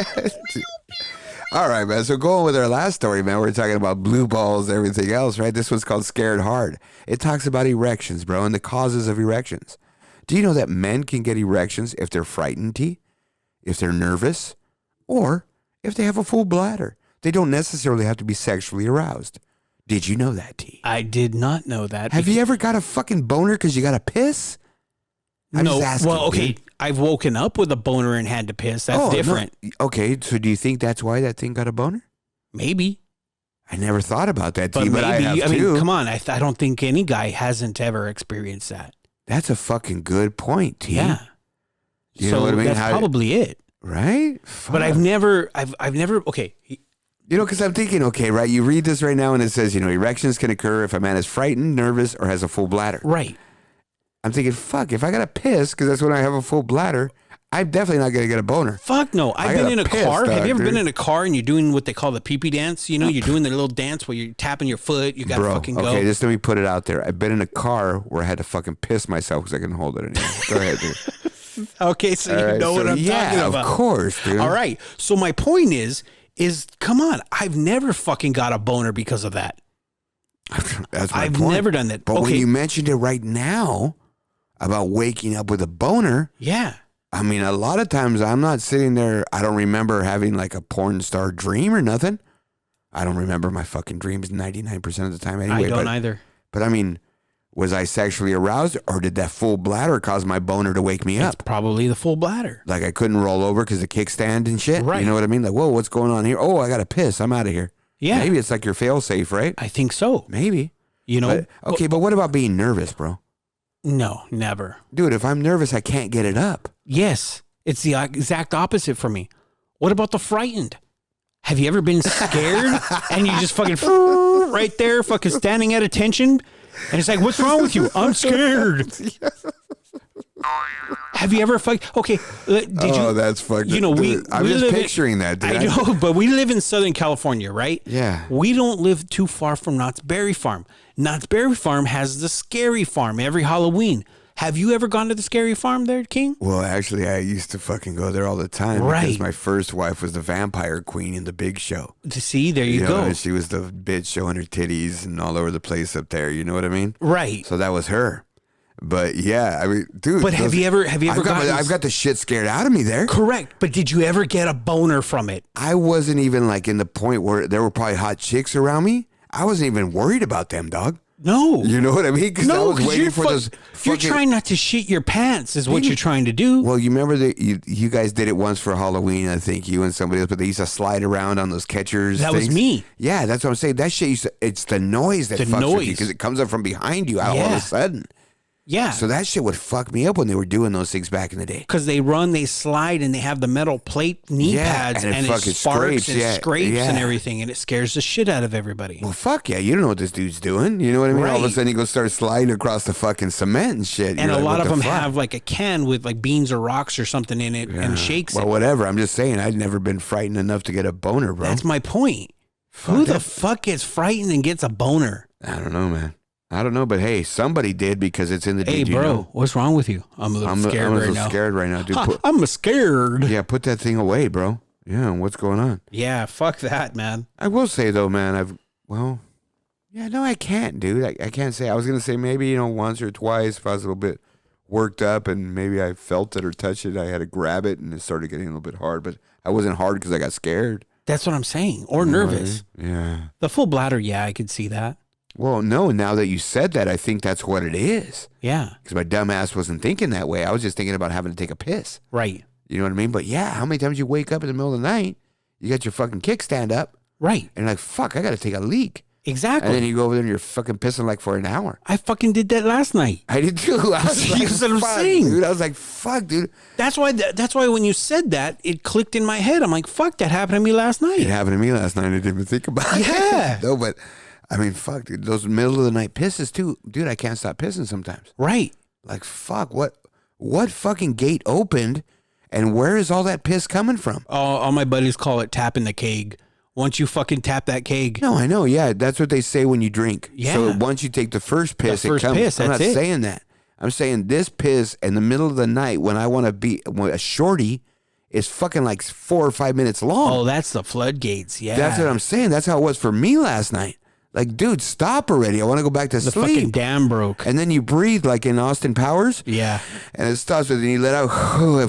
All right, man. So going with our last story, man, we're talking about blue balls, everything else, right? This one's called Scared Hard. It talks about erections, bro, and the causes of erections. Do you know that men can get erections if they're frightened, T? If they're nervous? Or if they have a full bladder? They don't necessarily have to be sexually aroused. Did you know that, T? I did not know that. Have you ever got a fucking boner because you got to piss? I'm no. just asking, well, okay. Dude. I've woken up with a boner and had to piss. That's different. No. Okay, so do you think that's why that thing got a boner? Maybe. I never thought about that, T, but maybe, I have mean, too. come on. I don't think any guy hasn't ever experienced that. That's a fucking good point, T. Yeah. You know what I mean? That's probably it. Right? Fuck. But I've never, okay. You know, because I'm thinking, okay, right, you read this right now and it says, you know, erections can occur if a man is frightened, nervous, or has a full bladder. Right. I'm thinking, fuck, if I got to piss, because that's when I have a full bladder, I'm definitely not going to get a boner. Fuck no. I've been in a car. Dog, have you ever dude. been in a car and you're doing what they call the pee-pee dance? You know, you're doing the little dance where you're tapping your foot. You got to fucking go. Okay, just let me put it out there. I've been in a car where I had to fucking piss myself because I couldn't hold it anymore. Go ahead, dude. Okay, so you know what I'm talking about. Yeah, of course, dude. All right. So my point is come on. I've never fucking got a boner because of that. That's my I've point. never done that. But okay. when you mentioned it right now about waking up with a boner, yeah. I mean, a lot of times I'm not sitting there. I don't remember having like a porn star dream or nothing. I don't remember my fucking dreams 99% of the time anyway. I don't either. But I mean, was I sexually aroused or did that full bladder cause my boner to wake me up? It's probably the full bladder. Like I couldn't roll over because the kickstand and shit. Right. You know what I mean? Like, whoa, what's going on here? Oh, I got to piss. I'm out of here. Yeah. Maybe it's like your fail safe, right? I think so. Maybe. You know? But what about being nervous, bro? No, never. Dude, if I'm nervous, I can't get it up. Yes. It's the exact opposite for me. What about the frightened? Have you ever been scared and you just fucking right there, fucking standing at attention? And it's like, what's wrong with you? I'm scared. Have you ever okay? Did you? Oh, that's fucking. You know, I'm we just live picturing that. Dude. I know, but we live in Southern California, right? Yeah. We don't live too far from Knott's Berry Farm. Knott's Berry Farm has the Scary Farm every Halloween. Have you ever gone to the Scary Farm there, King? Well, actually, I used to fucking go there all the time. Right. Because my first wife was the vampire queen in the Big Show. See, there you go. Know, she was the bitch showing her titties and all over the place up there. You know what I mean? Right. So that was her. But yeah, I mean, dude. But have you ever I've got the shit scared out of me there. Correct. But did you ever get a boner from it? I wasn't even like in the point where there were probably hot chicks around me. I wasn't even worried about them, dog. No. You know what I mean? Because I was waiting for those. You're trying not to shit your pants is what you're trying to do. Well, you remember that you guys did it once for Halloween, I think, you and somebody else, but they used to slide around on those catchers. That was me. Yeah, that's what I'm saying. That shit, it's the noise that fucks with you because it comes up from behind you all of a sudden. Yeah. So that shit would fuck me up when they were doing those things back in the day. Because they run, they slide, and they have the metal plate knee pads, and it fucking sparks and scrapes yeah. and everything, and it scares the shit out of everybody. Well, fuck yeah. You don't know what this dude's doing. You know what I mean? Right. All of a sudden, he goes start sliding across the fucking cement and shit. And You're a lot what of the them fuck? have like a can with like beans or rocks or something in it and shakes Well, it. whatever. I'm just saying, I'd never been frightened enough to get a boner, bro. That's my point. Who the fuck gets frightened and gets a boner? I don't know, man. I don't know, but hey, somebody did because it's in the Hey, Did You bro, Know? what's wrong with you? I'm a little scared I'm a right little now. scared right now, dude. I'm scared. Yeah, put that thing away, bro. Yeah, what's going on? Yeah, fuck that, man. I will say though, man, I can't, dude. I can't say. I was gonna say maybe once or twice if I was a little bit worked up and maybe I felt it or touched it, I had to grab it and it started getting a little bit hard. But I wasn't hard because I got scared. That's what I'm saying. Or nervous. Yeah. The full bladder, yeah, I could see that. Well, no, now that you said that, I think that's what it is. Yeah. Because my dumb ass wasn't thinking that way. I was just thinking about having to take a piss. Right. You know what I mean? But yeah, how many times you wake up in the middle of the night, you got your fucking kickstand up, Right. and you're like, fuck, I got to take a leak. Exactly. And then you go over there and you're fucking pissing like for an hour. I fucking did that last night. I did too. I was like, That's what I'm fuck, saying. dude. I was like, fuck, dude. That's why when you said that, it clicked in my head. I'm like, fuck, that happened to me last night. It happened to me last night. I didn't even think about it. Yeah. No, but I mean, fuck, dude. Those middle of the night pisses too. Dude, I can't stop pissing sometimes. Right. Like, fuck, what fucking gate opened and where is all that piss coming from? All my buddies call it tapping the keg. Once you fucking tap that keg. No, I know. Yeah, that's what they say when you drink. Yeah. So once you take the first piss, The first it comes. piss, I'm not that's it. saying that. I'm saying this piss in the middle of the night when I want to be a shorty is fucking like 4 or 5 minutes long. Oh, that's the floodgates. Yeah. That's what I'm saying. That's how it was for me last night. Like, dude, stop already. I want to go back to The sleep. fucking dam broke. And then you breathe like in Austin Powers. Yeah. And it stops with, and you let out,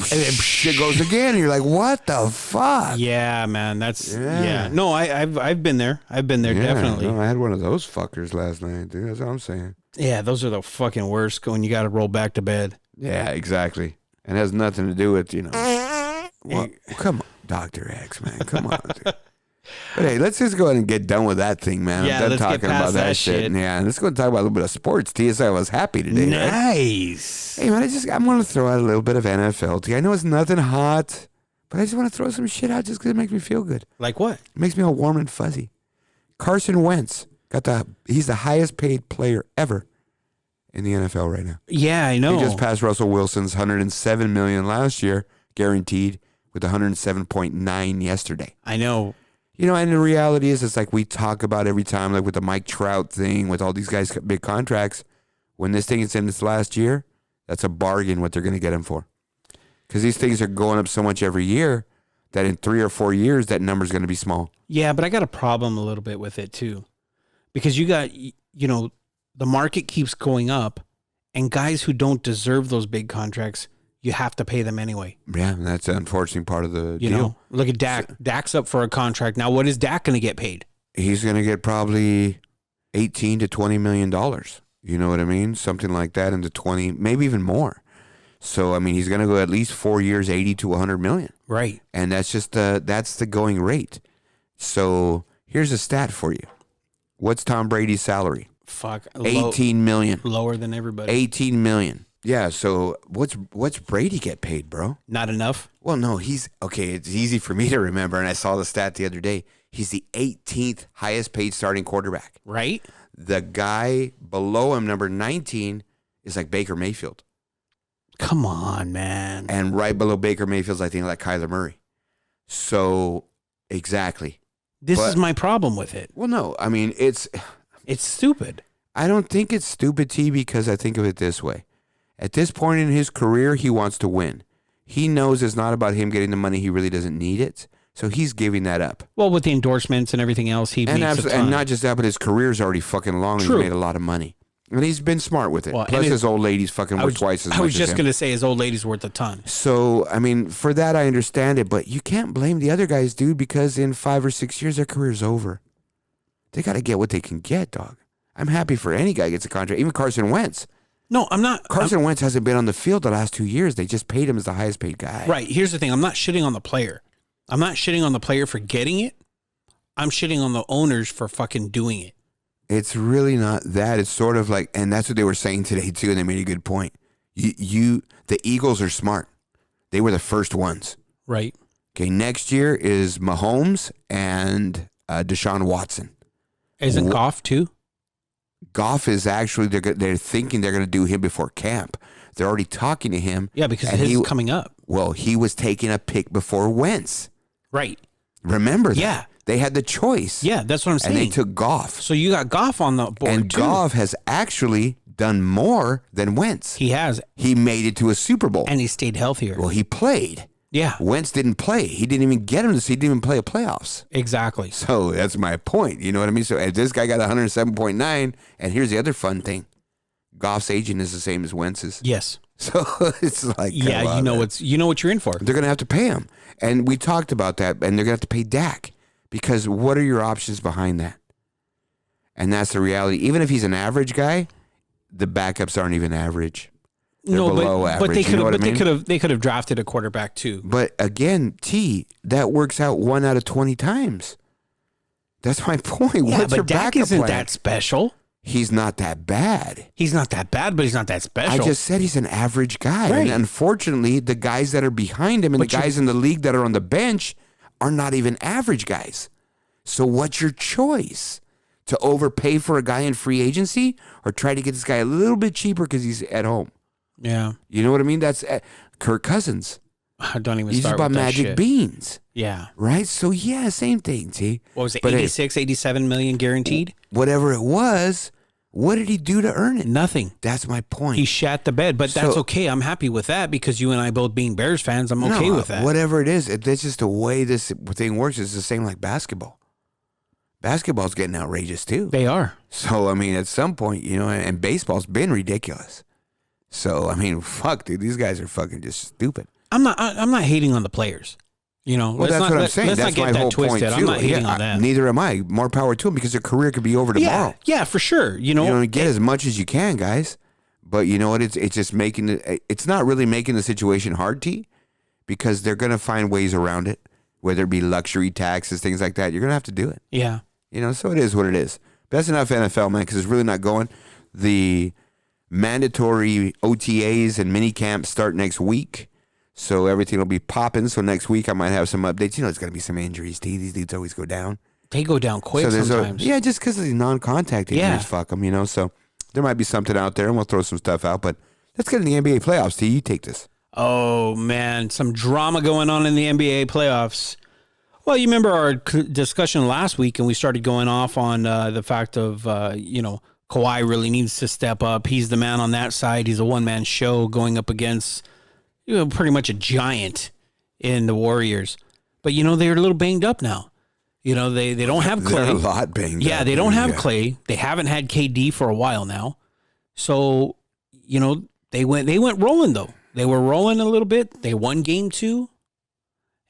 shit goes again. And you're like, what the fuck? Yeah, man. That's Yeah. yeah. No, I've been there. I've been there definitely. No, I had one of those fuckers last night, dude. That's what I'm saying. Yeah, those are the fucking worst when you got to roll back to bed. Yeah, exactly. And it has nothing to do with, well, come on, Dr. X, man. Come on, dude. But hey, let's just go ahead and get done with that thing, man. Yeah, I'm done let's get talking about past that that shit. shit. Yeah, and let's go and talk about a little bit of sports. TSI was happy today, right? Nice. Hey, man, I'm going to throw out a little bit of NFL. I know it's nothing hot, but I just want to throw some shit out just because it makes me feel good. Like what? It makes me all warm and fuzzy. Carson Wentz he's the highest paid player ever in the NFL right now. Yeah, I know. He just passed Russell Wilson's $107 million last year, guaranteed, with 107.9 yesterday. I know. And the reality is, it's like we talk about every time, like with the Mike Trout thing, with all these guys' big contracts. When this thing is in its last year, that's a bargain what they're going to get him for. Because these things are going up so much every year that in 3 or 4 years, that number's going to be small. Yeah, but I got a problem a little bit with it too. Because you got, the market keeps going up, and guys who don't deserve those big contracts, you have to pay them anyway. Yeah, and that's the unfortunate part of the You deal. know, look at Dak. Dak's up for a contract. Now, what is Dak going to get paid? He's going to get probably $18 to $20 million. You know what I mean? Something like that, into 20, maybe even more. So, I mean, he's going to go at least 4 years, 80 to 100 million. Right. And that's just that's the going rate. So here's a stat for you. What's Tom Brady's salary? Fuck. 18 million. Lower than everybody. 18 million. Yeah. So what's Brady get paid, bro? Not enough. Well, no, he's okay. It's easy for me to remember. And I saw the stat the other day. He's the 18th highest paid starting quarterback. Right. The guy below him, number 19, is like Baker Mayfield. Come on, man. And right below Baker Mayfield's, I think, like Kyler Murray. So, exactly. This is my problem with it. Well, no, I mean, it's stupid. I don't think it's stupid, T, because I think of it this way. At this point in his career, he wants to win. He knows it's not about him getting the money. He really doesn't need it. So he's giving that up. Well, with the endorsements and everything else, he makes a ton. And not just that, but his career's already fucking long. True. He's made a lot of money. And he's been smart with it. Well, Plus, his old lady's fucking worth twice as much as him. I was just going to say his old lady's worth a ton. So, I mean, for that, I understand it. But you can't blame the other guys, dude, because in 5 or 6 years, their career's over. They got to get what they can get, dog. I'm happy for any guy who gets a contract. Even Carson Wentz. No, I'm not. Carson Wentz hasn't been on the field the last 2 years. They just paid him as the highest paid guy. Right. Here's the thing. I'm not shitting on the player. I'm not shitting on the player for getting it. I'm shitting on the owners for fucking doing it. It's really not that. It's sort of like, and that's what they were saying today too, and they made a good point. The Eagles are smart. They were the first ones. Right. Okay, next year is Mahomes and Deshaun Watson. Isn't Goff too? Goff is actually, they're thinking they're going to do him before camp. They're already talking to him. Yeah, because his is coming up. Well, he was taking a pick before Wentz. Right. Remember that? Yeah. They had the choice. Yeah, that's what I'm saying. And they took Goff. So you got Goff on the board and too. Goff has actually done more than Wentz. He has. He made it to a Super Bowl. And he stayed healthier. Well, he played. Yeah. Wentz didn't play. He didn't even get him to see. He didn't even play a playoffs. Exactly. So that's my point. You know what I mean? So if this guy got 107.9, and here's the other fun thing. Goff's agent is the same as Wentz's. Yes. So it's like, yeah, you know what you're in for. They're going to have to pay him. And we talked about that, and they're going to have to pay Dak. Because what are your options behind that? And that's the reality. Even if he's an average guy, the backups aren't even average. They're below average. But they you know what I mean? they could have drafted a quarterback too. But again, that works out 1 out of 20 times. That's my point. Yeah, What's your but Dak backup isn't plan? that special. He's not that bad. He's not that bad, but he's not that special. I just said he's an average guy. Right. And unfortunately, the guys that are behind him and the guys in the league that are on the bench are not even average guys. So what's your choice? To overpay for a guy in free agency or try to get this guy a little bit cheaper because he's at home? Yeah. You know what I mean? That's Kirk Cousins. I don't even He's start about with that magic shit. beans. Yeah. Right? So yeah, same thing, T. What was it, But 86, 87 million guaranteed? Whatever it was, what did he do to earn it? Nothing. That's my point. He shat the bed, but that's okay. I'm happy with that because you and I both being Bears fans, I'm okay with that. Whatever it is, that's just the way this thing works. It's the same like basketball. Basketball's getting outrageous too. They are. So, I mean, at some point, and baseball's been ridiculous. So, I mean, fuck, dude, these guys are fucking just stupid. I'm not hating on the players. Well, that's what I'm saying. Let's That's not get my that whole twisted. point too. I'm not hating on that. Neither am I. More power to them because their career could be over tomorrow. Yeah, for sure. Get as much as you can, guys. But you know what? It's just it's not really making the situation hard, T, because they're gonna find ways around it, whether it be luxury taxes, things like that. You're gonna have to do it. Yeah. So it is what it is. But that's enough NFL, man, because it's really not going. The mandatory OTAs and mini camps start next week. So everything will be popping. So next week I might have some updates. There's going to be some injuries. These dudes always go down. They go down quick sometimes. Just because of the non-contact injuries, fuck them, So there might be something out there, and we'll throw some stuff out. But let's get in the NBA playoffs. T, you take this. Oh, man. Some drama going on in the NBA playoffs. Well, you remember our discussion last week, and we started going off on the fact of, Kawhi really needs to step up. He's the man on that side. He's a one-man show going up against pretty much a giant in the Warriors. But, they're a little banged up now. They don't have Clay. They're a lot banged up. Yeah, they don't have Clay. They haven't had KD for a while now. So, they went rolling, though. They were rolling a little bit. They won game 2.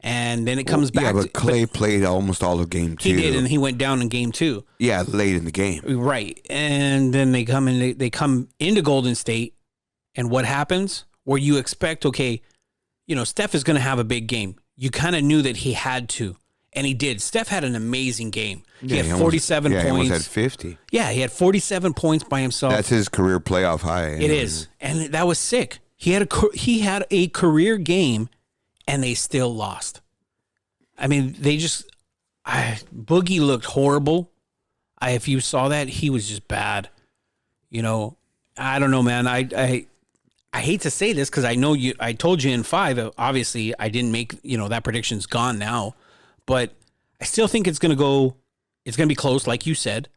And then it comes back. Yeah, but Clay played almost all of game 2. He did, and he went down in game 2. Yeah, late in the game. Right. And then they come into Golden State, and what happens? Where you expect, Steph is going to have a big game. You kind of knew that he had to, and he did. Steph had an amazing game. He had 47 points. He almost had 50. Yeah, he had 47 points by himself. That's his career playoff high. It is, and that was sick. He had a career game, and they still lost. I mean, Boogie looked horrible. If you saw that, he was just bad. I don't know, man. I hate to say this because I know I told you in 5. Obviously, I didn't make that prediction's gone now, but I still think it's going to be close, like you said.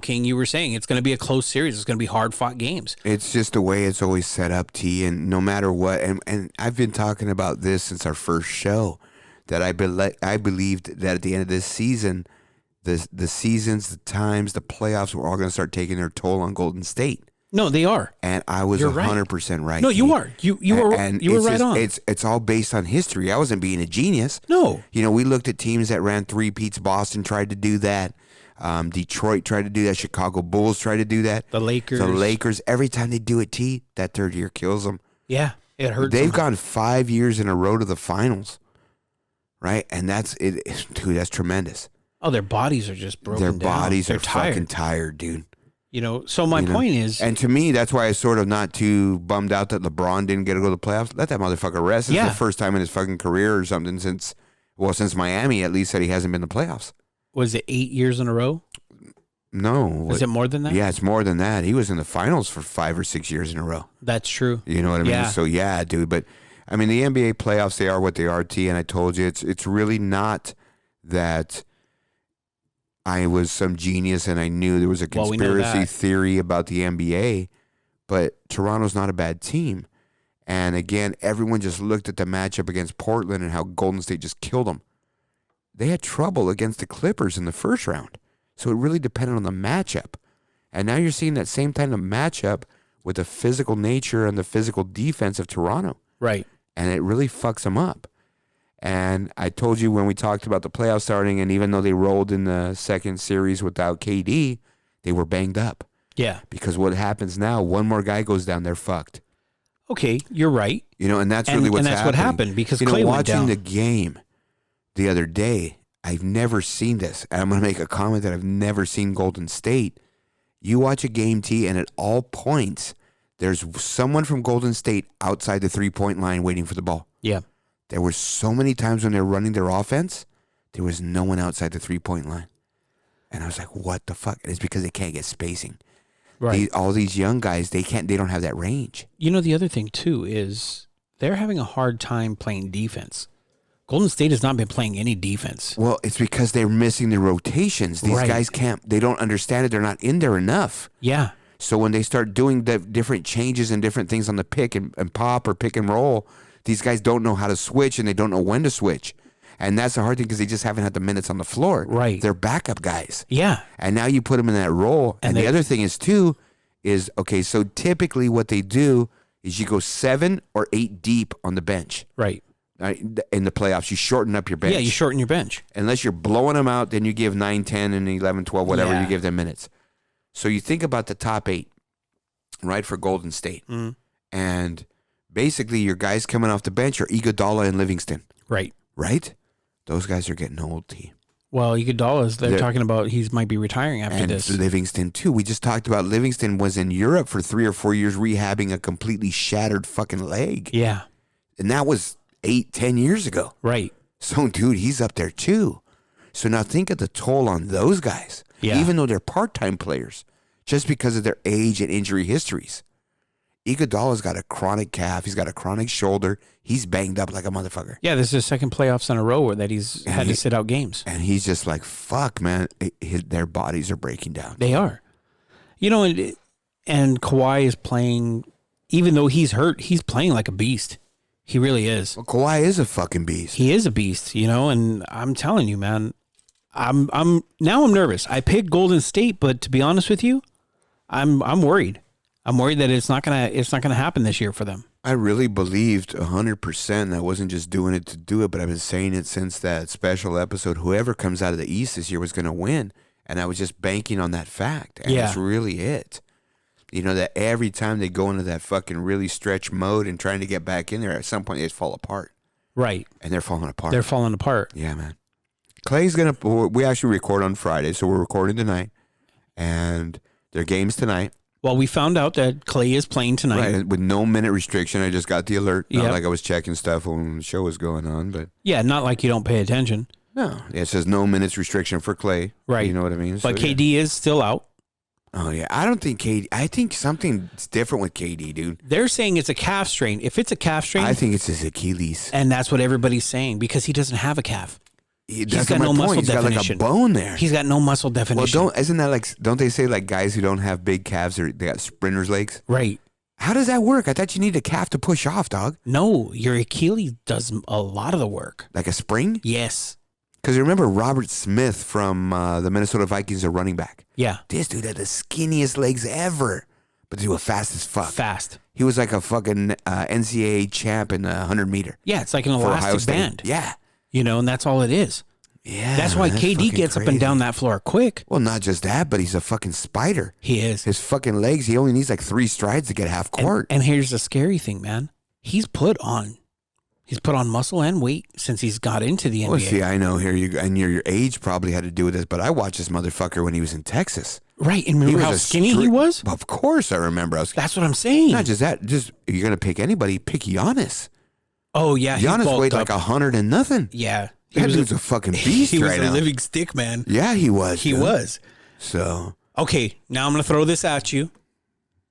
King, you were saying it's going to be a close series. It's going to be hard-fought games. It's just the way it's always set up, T, and no matter what, and I've been talking about this since our first show, that I believed that at the end of this season, the seasons, the times, the playoffs were all going to start taking their toll on Golden State. No, they are. And I was 100% right. No, you are. You were right on. It's all based on history. I wasn't being a genius. No. We looked at teams that ran 3-peats. Boston tried to do that. Detroit tried to do that. Chicago Bulls tried to do that. The Lakers. Every time they do it, T, that third year kills them. Yeah, it hurts. They've gone 5 years in a row to the finals, right? And that's it, dude. That's tremendous. Oh, their bodies are just broken down. Their bodies They're are tired. fucking tired, dude. You know, so my point is... And to me, that's why I sort of not too bummed out that LeBron didn't get to go to the playoffs. Let that motherfucker rest. It's the first time in his fucking career or something since Miami, at least, that he hasn't been to the playoffs. Was it 8 years in a row? No. Was it more than that? Yeah, it's more than that. He was in the finals for 5 or 6 years in a row. That's true. You know what I mean? Yeah. So, yeah, dude. But, I mean, the NBA playoffs, they are what they are, T. And I told you, it's really not that I was some genius and I knew there was a conspiracy theory about the NBA. But Toronto's not a bad team. And, again, everyone just looked at the matchup against Portland and how Golden State just killed them. They had trouble against the Clippers in the first round. So it really depended on the matchup. And now you're seeing that same kind of matchup with the physical nature and the physical defense of Toronto. Right. And it really fucks them up. And I told you when we talked about the playoffs starting, and even though they rolled in the second series without KD, they were banged up. Yeah. Because what happens now, one more guy goes down, they're fucked. Okay, you're right. You know, and that's really what's happening. And that's what happened because Clay went watching down. the game the other day, I've never seen this. And I'm going to make a comment that I've never seen Golden State. You watch a game, T, and at all points, there's someone from Golden State outside the three-point line waiting for the ball. Yeah. There were so many times when they're running their offense, there was no one outside the three-point line. And I was like, what the fuck? And it's because they can't get spacing. Right. All these young guys, they don't have that range. You know, the other thing, too, is they're having a hard time playing defense. Golden State has not been playing any defense. Well, it's because they're missing the rotations. These Right. guys they don't understand it. They're not in there enough. Yeah. So when they start doing the different changes and different things on the pick and pop or pick and roll, these guys don't know how to switch and they don't know when to switch. And that's the hard thing because they just haven't had the minutes on the floor. Right. They're backup guys. Yeah. And now you put them in that role. And the other thing is, too, is, okay, so typically what they do is you go 7 or 8 deep on the bench. Right. In the playoffs, you shorten up your bench. Yeah, you shorten your bench. Unless you're blowing them out, then you give 9, 10, and 11, 12, whatever, you give them minutes. So you think about the top 8, right, for Golden State. Mm. And basically your guys coming off the bench are Iguodala and Livingston. Right. Right? Those guys are getting old, T. Well, Iguodala, they're talking about he might be retiring after this. And Livingston, too. We just talked about Livingston was in Europe for 3 or 4 years rehabbing a completely shattered fucking leg. Yeah. And that was 8, 10 years ago. Right. So, dude, he's up there, too. So now think of the toll on those guys. Yeah. Even though they're part-time players, just because of their age and injury histories. Iguodala's got a chronic calf. He's got a chronic shoulder. He's banged up like a motherfucker. Yeah, this is his second playoffs in a row where that he's had to sit out games. And he's just like, fuck, man. Their bodies are breaking down. They are. You know, and Kawhi is playing, even though he's hurt, he's playing like a beast. He really is. Well, Kawhi is a fucking beast. He is a beast, you know, and I'm telling you, man, I'm nervous. I picked Golden State, but to be honest with you, I'm worried. I'm worried that it's not gonna happen this year for them. I really believed 100%. I wasn't just doing it to do it, but I've been saying it since that special episode. Whoever comes out of the East this year was going to win, and I was just banking on that fact. And that's really it. You know, that every time they go into that fucking really stretch mode and trying to get back in there, at some point they just fall apart. Right. And they're falling apart. They're falling apart. Yeah, man. Clay's going to... We actually record on Friday, so we're recording tonight. And their game's tonight. Well, we found out that Clay is playing tonight. Right, with no minute restriction. I just got the alert. Not like I was checking stuff when the show was going on, but... Yeah, not like you don't pay attention. No. It says no minutes restriction for Clay. Right. You know what I mean? But KD is still out. Oh, yeah. I don't think KD... I think something's different with KD, dude. They're saying it's a calf strain. If it's a calf strain... I think it's his Achilles. And that's what everybody's saying, because he doesn't have a calf. He's got no muscle definition. He's got like a bone there. He's got no muscle definition. Well, don't they say like guys who don't have big calves they got sprinter's legs? Right. How does that work? I thought you need a calf to push off, dog. No, your Achilles does a lot of the work. Like a spring? Yes. Because remember Robert Smith from the Minnesota Vikings, a running back. Yeah. This dude had the skinniest legs ever, but he was fast as fuck. Fast. He was like a fucking NCAA champ in the 100-meter. Yeah, it's like an elastic band. Yeah. You know, and that's all it is. Yeah. That's why KD gets up and down that floor quick. Well, not just that, but he's a fucking spider. He is. His fucking legs, he only needs like 3 strides to get half court. And here's the scary thing, man. He's put on He's put on muscle and weight since he's got into the NBA. Well, see, I know here you and your age probably had to do with this, but I watched this motherfucker when he was in Texas. Right, and remember how skinny he was? Of course, I remember. That's what I'm saying. Not just that. Just if you're gonna pick anybody, pick Giannis. Oh yeah, Giannis weighed like 100 and nothing. Yeah, that dude's a fucking beast he was right a now. living stick, man. Yeah, he was. He was. So okay, now I'm gonna throw this at you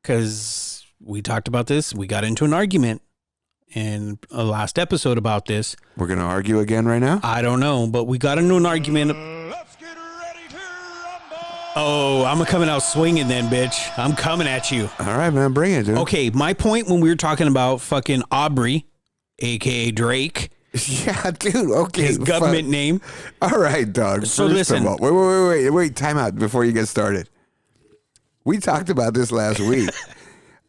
because we talked about this. We got into an argument in a last episode about this. We're gonna argue again right now. I don't know, but we got into an argument. Let's get ready to rumble. Oh, I'm coming out swinging then, bitch. I'm coming at you. All right, man, bring it, dude. Okay, my point when we were talking about fucking Aubrey, aka Drake, Yeah, dude. Okay, his government name. All right, dog. So First listen. of all, wait. Time out before you get started. We talked about this last week.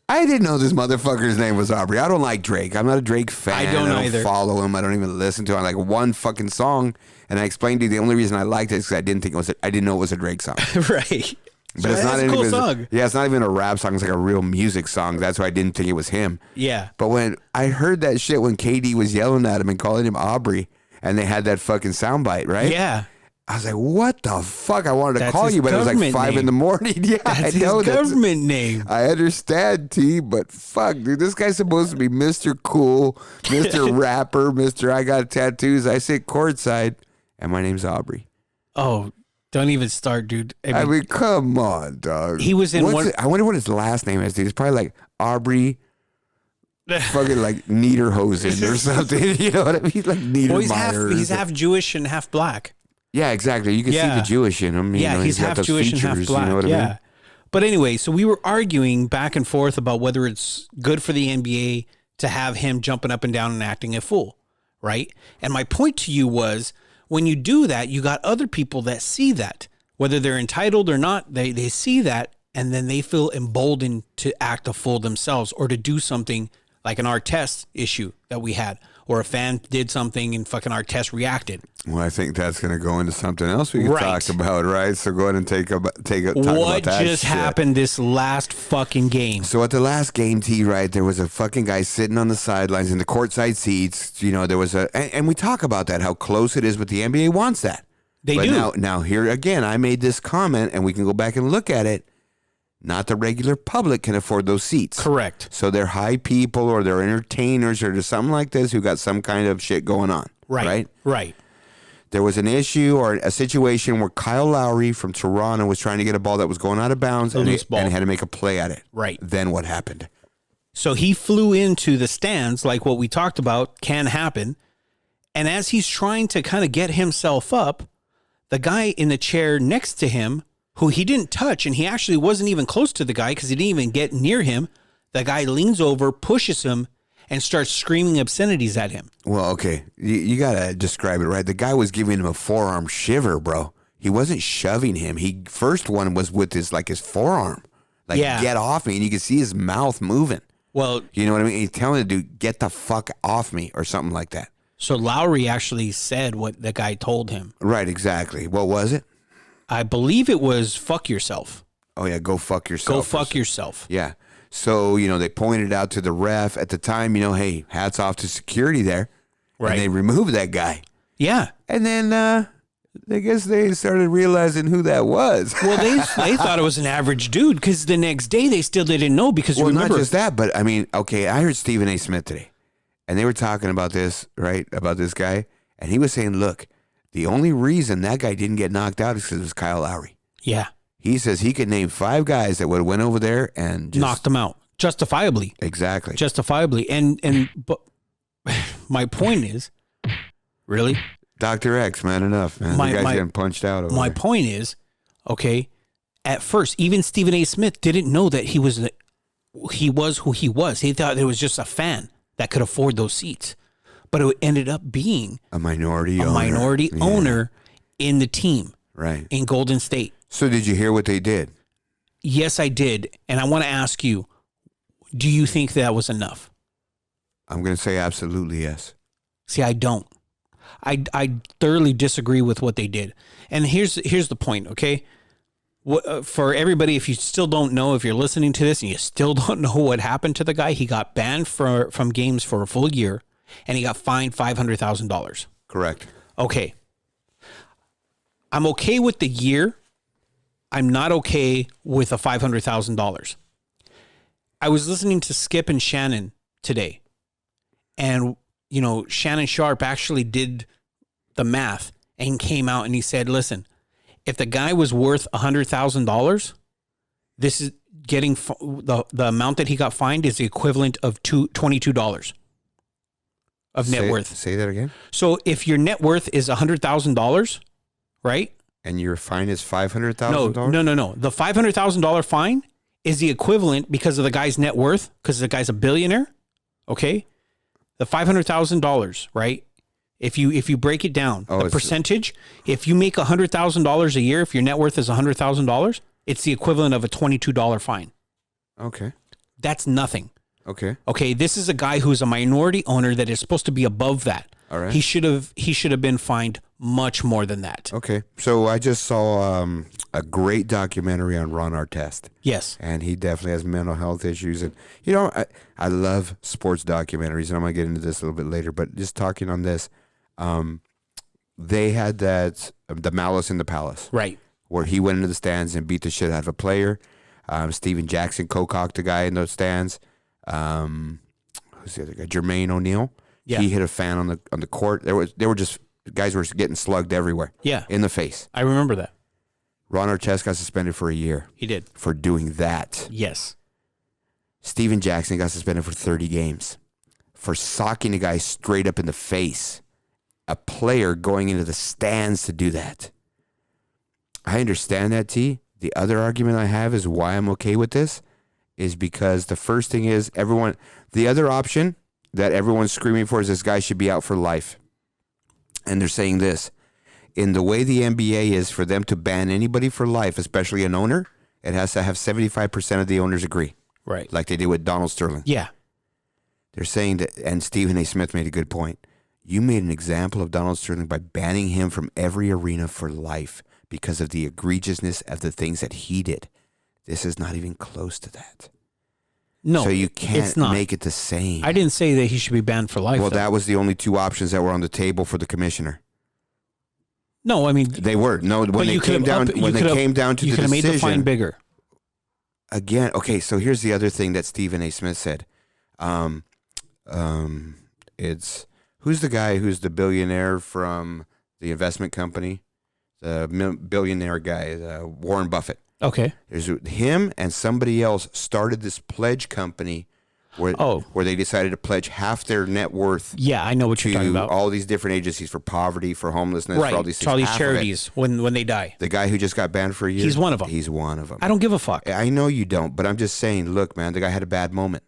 I didn't know this motherfucker's name was Aubrey. I don't like Drake. I'm not a Drake fan. I don't either. Follow him. I don't even listen to him. I like one fucking song, and I explained to you the only reason I liked it is because I didn't know it was a Drake song. Right. But So it's not that's a even cool song. Yeah, it's not even a rap song. It's like a real music song. That's why I didn't think it was him. Yeah. But when I heard that shit when KD was yelling at him and calling him Aubrey, and they had that fucking soundbite, right? Yeah. I was like, what the fuck? I wanted to That's call his you, but it was like government 5 in the name. morning. Yeah, That's I know. his government name. I understand, T, but fuck, dude. This guy's supposed to be Mr. Cool, Mr. Rapper, Mr. I got tattoos. I sit courtside, and my name's Aubrey. Oh, don't even start, dude. I mean, come on, dog. He was in one. I wonder what his last name is, dude. It's probably like Aubrey, fucking like Niederhosen or something. You know what I mean? Like Niedermeyer. Well, he's half Jewish and half black. Yeah, exactly. You can see Yeah. the Jewish in him. You know, He's got half those Jewish and half features, black. You know what I yeah. mean? But anyway, so we were arguing back and forth about whether it's good for the NBA to have him jumping up and down and acting a fool, right? And my point to you was, when you do that, you got other people that see that, whether they're entitled or not, they see that, and then they feel emboldened to act a fool themselves or to do something like an Artest issue that we had, or a fan did something and fucking Artest reacted. Well, I think that's going to go into something else we can Right. talk about, right? So go ahead and talk What about that just shit. happened this last fucking game? So at the last game, T, right, there was a fucking guy sitting on the sidelines in the courtside seats. You know, there was and we talk about that, how close it is, but the NBA wants that. They But do. Now here again, I made this comment, and we can go back and look at it. Not the regular public can afford those seats. Correct. So they're high people, or they're entertainers, or there's something like this who got some kind of shit going on. Right. Right. There was an issue or a situation where Kyle Lowry from Toronto was trying to get a ball that was going out of bounds, and loose ball. and had to make a play at it. Right. Then what happened? So he flew into the stands, like what we talked about can happen. And as he's trying to kind of get himself up, the guy in the chair next to him, who he didn't touch, and he actually wasn't even close to the guy because he didn't even get near him, the guy leans over, pushes him, and starts screaming obscenities at him. Well, okay, you gotta describe it right. The guy was giving him a forearm shiver, bro. He wasn't shoving him. First one was with his forearm, like, Yeah. get off me, and you can see his mouth moving. Well, You know what I mean? He's telling the dude, get the fuck off me, or something like that. so Lowry actually said what the guy told him. Right, exactly. What was it? I believe it was fuck yourself. Oh yeah, go fuck yourself. Go fuck yourself. Yeah. So, they pointed out to the ref at the time, hey, hats off to security there. Right. And they removed that guy. Yeah. And then I guess they started realizing who that was. Well, they thought it was an average dude because the next day they still didn't know because Well, remember. not just that, but I mean, okay, I heard Stephen A. Smith today. And they were talking about this, right, about this guy. And he was saying, look, the only reason that guy didn't get knocked out is because it was Kyle Lowry. Yeah. He says he could name 5 guys that would have went over there and just... Knocked him out. Justifiably. Exactly. Justifiably. But my point is, really? Dr. X, man, enough, man. The guy's getting punched out over My there. point is, okay, at first, even Stephen A. Smith didn't know that he was who he was. He thought it was just a fan that could afford those seats. But it ended up being A minority a owner. minority Yeah. owner in the team Right. in Golden State. So did you hear what they did? Yes, I did. And I want to ask you, do you think that was enough? I'm going to say absolutely yes. See, I don't. I thoroughly disagree with what they did. And here's the point, okay? For everybody, if you still don't know, if you're listening to this and you still don't know what happened to the guy, he got banned from games for a full year. and he got fined $500,000. Correct. Okay. I'm okay with the year. I'm not okay with a $500,000. I was listening to Skip and Shannon today, and Shannon Sharp actually did the math and came out and he said, listen, if the guy was worth $100,000, this is getting the amount that he got fined is the equivalent of $22 of net worth. Say that again. So if your net worth is $100,000, right? And your fine is $500,000? No. The $500,000 fine is the equivalent because of the guy's net worth, because the guy's a billionaire. Okay. The $500,000, right? If you break it down, the percentage, if you make $100,000 a year, if your net worth is $100,000, it's the equivalent of a $22 fine. Okay. That's nothing. Okay. Okay. This is a guy who's a minority owner that is supposed to be above that. All right. He should have been fined much more than that. Okay. So I just saw a great documentary on Ron Artest. Yes. And he definitely has mental health issues. And, I love sports documentaries, and I'm going to get into this a little bit later, but just talking on this, they had the Malice in the Palace. Right. Where he went into the stands and beat the shit out of a player. Steven Jackson co-cocked a guy in those stands. Who's the other guy? Jermaine O'Neal. Yeah. He hit a fan on the court. They were just guys were getting slugged everywhere. Yeah. In the face. I remember that. Ron Artest got suspended for a year. He did. For doing that. Yes. Steven Jackson got suspended for 30 games for socking a guy straight up in the face. A player going into the stands to do that. I understand that, T. The other argument I have is why I'm okay with this is because the first thing is the other option that everyone's screaming for is this guy should be out for life. And they're saying this. In the way the NBA is, for them to ban anybody for life, especially an owner, it has to have 75% of the owners agree. Right. Like they did with Donald Sterling. Yeah. They're saying that, and Stephen A. Smith made a good point. You made an example of Donald Sterling by banning him from every arena for life because of the egregiousness of the things that he did. This is not even close to that. No, so you can't it's not. make it the same. I didn't say that he should be banned for life. Well, though. that was the only two options that were on the table for the commissioner. No, I mean they were. No, when they came down to the decision, you could have made the fine bigger. Again, okay. So here's the other thing that Stephen A. Smith said. It's who's the guy who's the billionaire from the investment company, the billionaire guy, Warren Buffett. Okay. There's him and somebody else started this pledge company where they decided to pledge half their net worth. Yeah, I know what you're talking about. All these different agencies for poverty, for homelessness, right. for all these things. To all these charities when they die. The guy who just got banned for a year. He's one of them. He's one of them. I don't give a fuck. I know you don't, but I'm just saying, look, man, the guy had a bad moment.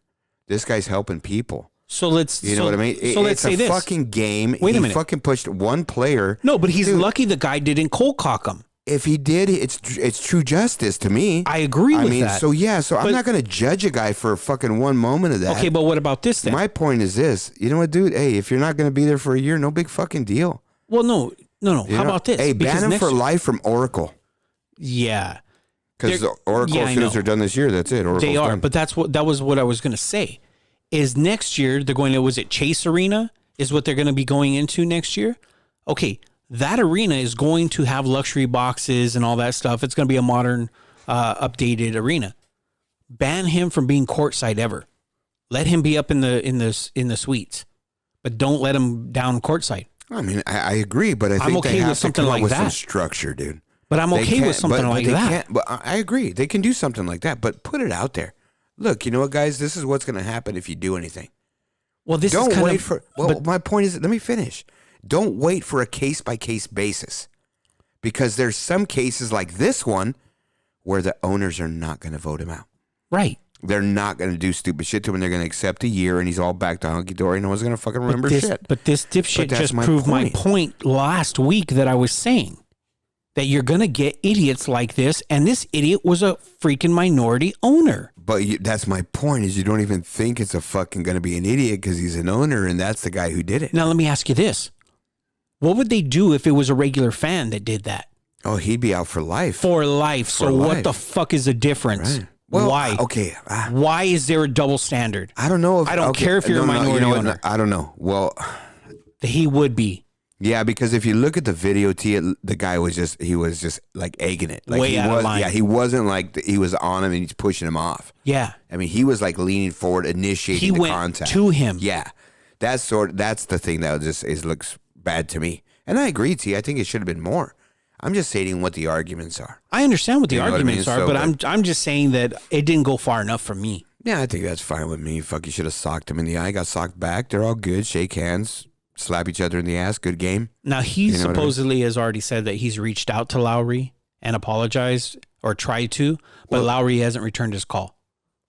This guy's helping people. So let's... You know what I mean? So let's say this. It's a fucking game. Wait a minute. He fucking pushed one player. No, but he's lucky the guy didn't cold cock him. If he did, it's true justice to me. I agree with that. So I'm not going to judge a guy for fucking one moment of that. Okay, but what about this then? My point is this. You know what, dude? Hey, if you're not going to be there for a year, no big fucking deal. Well, no. How about this? Hey, ban him for life from Oracle. Yeah. Because the Oracle shows are done this year. That's it. Oracle's they are, done. but that was what I was going to say. Is next year they're going to, was it Chase Arena is what they're going to be going into next year? Okay, that arena is going to have luxury boxes and all that stuff. It's going to be a modern, updated arena. Ban him from being courtside ever. Let him be up in the suites, but don't let him down courtside. I mean, I agree, but I think I'm okay they have with to something come like up with that. some structure, dude. But I'm okay with something like that. But I agree. They can do something like that, but put it out there. Look, you know what, guys? This is what's going to happen if you do anything. Well, this don't is kind wait of, for. Well, my point is, let me finish. Don't wait for a case by case basis, because there's some cases like this one where the owners are not going to vote him out. Right. They're not going to do stupid shit to him. They're going to accept a year, and he's all back to hunky dory. No one's going to fucking remember shit. But this dipshit just proved my point last week that I was saying. That you're going to get idiots like this, and this idiot was a freaking minority owner. But that's my point, is you don't even think it's a fucking going to be an idiot because he's an owner, and that's the guy who did it. Now, let me ask you this. What would they do if it was a regular fan that did that? Oh, he'd be out for life. For life. So what the fuck is the difference? Right. Well, Why? Okay. Why is there a double standard? I don't know. I don't care if you're a minority owner. I don't know. Well, He would be. yeah, because if you look at the video, the guy was just like egging it. Like Way he out of was, line. Yeah, he wasn't like he was on him and he's pushing him off. Yeah. I mean, he was like leaning forward, initiating He the went contact. to him. Yeah, that's the thing that looks bad to me. And I agree, T. I think it should have been more. I'm just stating what the arguments are. I understand what the You know what I mean? arguments are, So, but I'm just saying that it didn't go far enough for me. Yeah, I think that's fine with me. Fuck, you should have socked him in the eye. Got socked back. They're all good. Shake hands. Slap each other in the ass. Good game. Now, he You know what I mean? supposedly has already said that he's reached out to Lowry and apologized or tried to, but Lowry hasn't returned his call.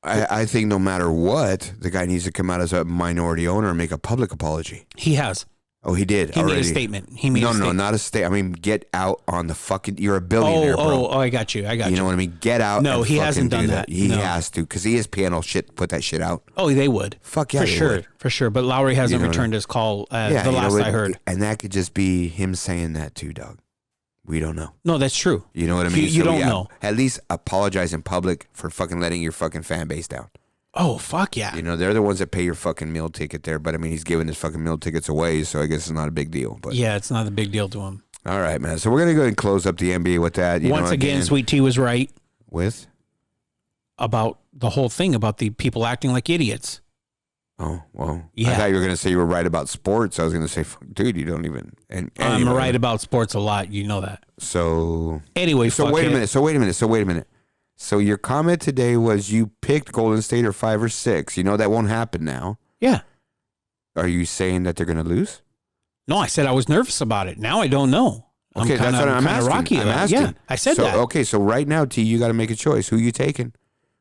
I think no matter what, the guy needs to come out as a minority owner and make a public apology. He has. Oh, he did. He already. made a statement. He made No, a statement. not a statement. I mean, get out on the fucking. You're a billionaire, bro. I got you. You know what I mean? Get out. No, and he fucking hasn't do done that. He No. has to because ESPN will put that shit out. Oh, they would. Fuck yeah, for they sure, would. for sure. But Lowry hasn't You know returned his call. The you know last what? I heard. And that could just be him saying that too, dog. We don't know. No, that's true. You know what I mean? You don't yeah, know. At least apologize in public for fucking letting your fucking fan base down. Oh, fuck yeah. You know, they're the ones that pay your fucking meal ticket there. But I mean, he's giving his fucking meal tickets away, so I guess it's not a big deal. But Yeah, it's not a big deal to him. all right, man. So we're gonna go ahead and close up the NBA with that. Once again, Sweet Tea was right with. about the whole thing about the people acting like idiots. Oh, well, Yeah. I thought you were going to say you were right about sports. I was going to say, dude, you don't even. And I'm anyway. right about sports a lot. You know that. So, Anyway, so fuck wait it. a minute. So your comment today was you picked Golden State or 5 or 6. You know that won't happen now. Yeah. Are you saying that they're going to lose? No, I said I was nervous about it. Now I don't know. Okay, that's what I'm asking. Rocky I'm about it. asking. Yeah, I said so, that. Okay, so right now, T, you got to make a choice. Who you taking?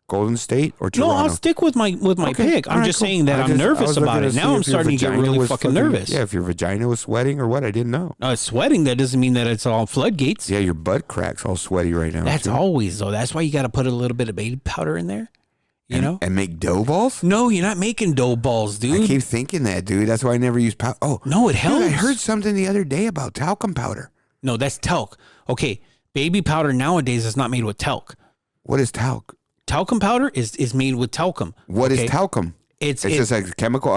Golden State or Toronto? No, I'll stick with my Okay, pick. all I'm right, just cool. saying that I I'm was nervous about looking it. to see Now I'm if your starting to get vagina really was fucking nervous. Yeah, if your vagina was sweating or what, I didn't know. No, it's sweating. That doesn't mean that it's all floodgates. Yeah, your butt crack's all sweaty right now. That's too. always though. That's why you got to put a little bit of baby powder in there. You know? And make dough balls? No, you're not making dough balls, dude. I keep thinking that, dude. That's why I never use powder. Oh, No, it helps. dude, I heard something the other day about talcum powder. No, that's talc. Okay, baby powder nowadays is not made with talc. What is talc? Talcum powder is made with talcum. What is okay? talcum? It's just like a chemical.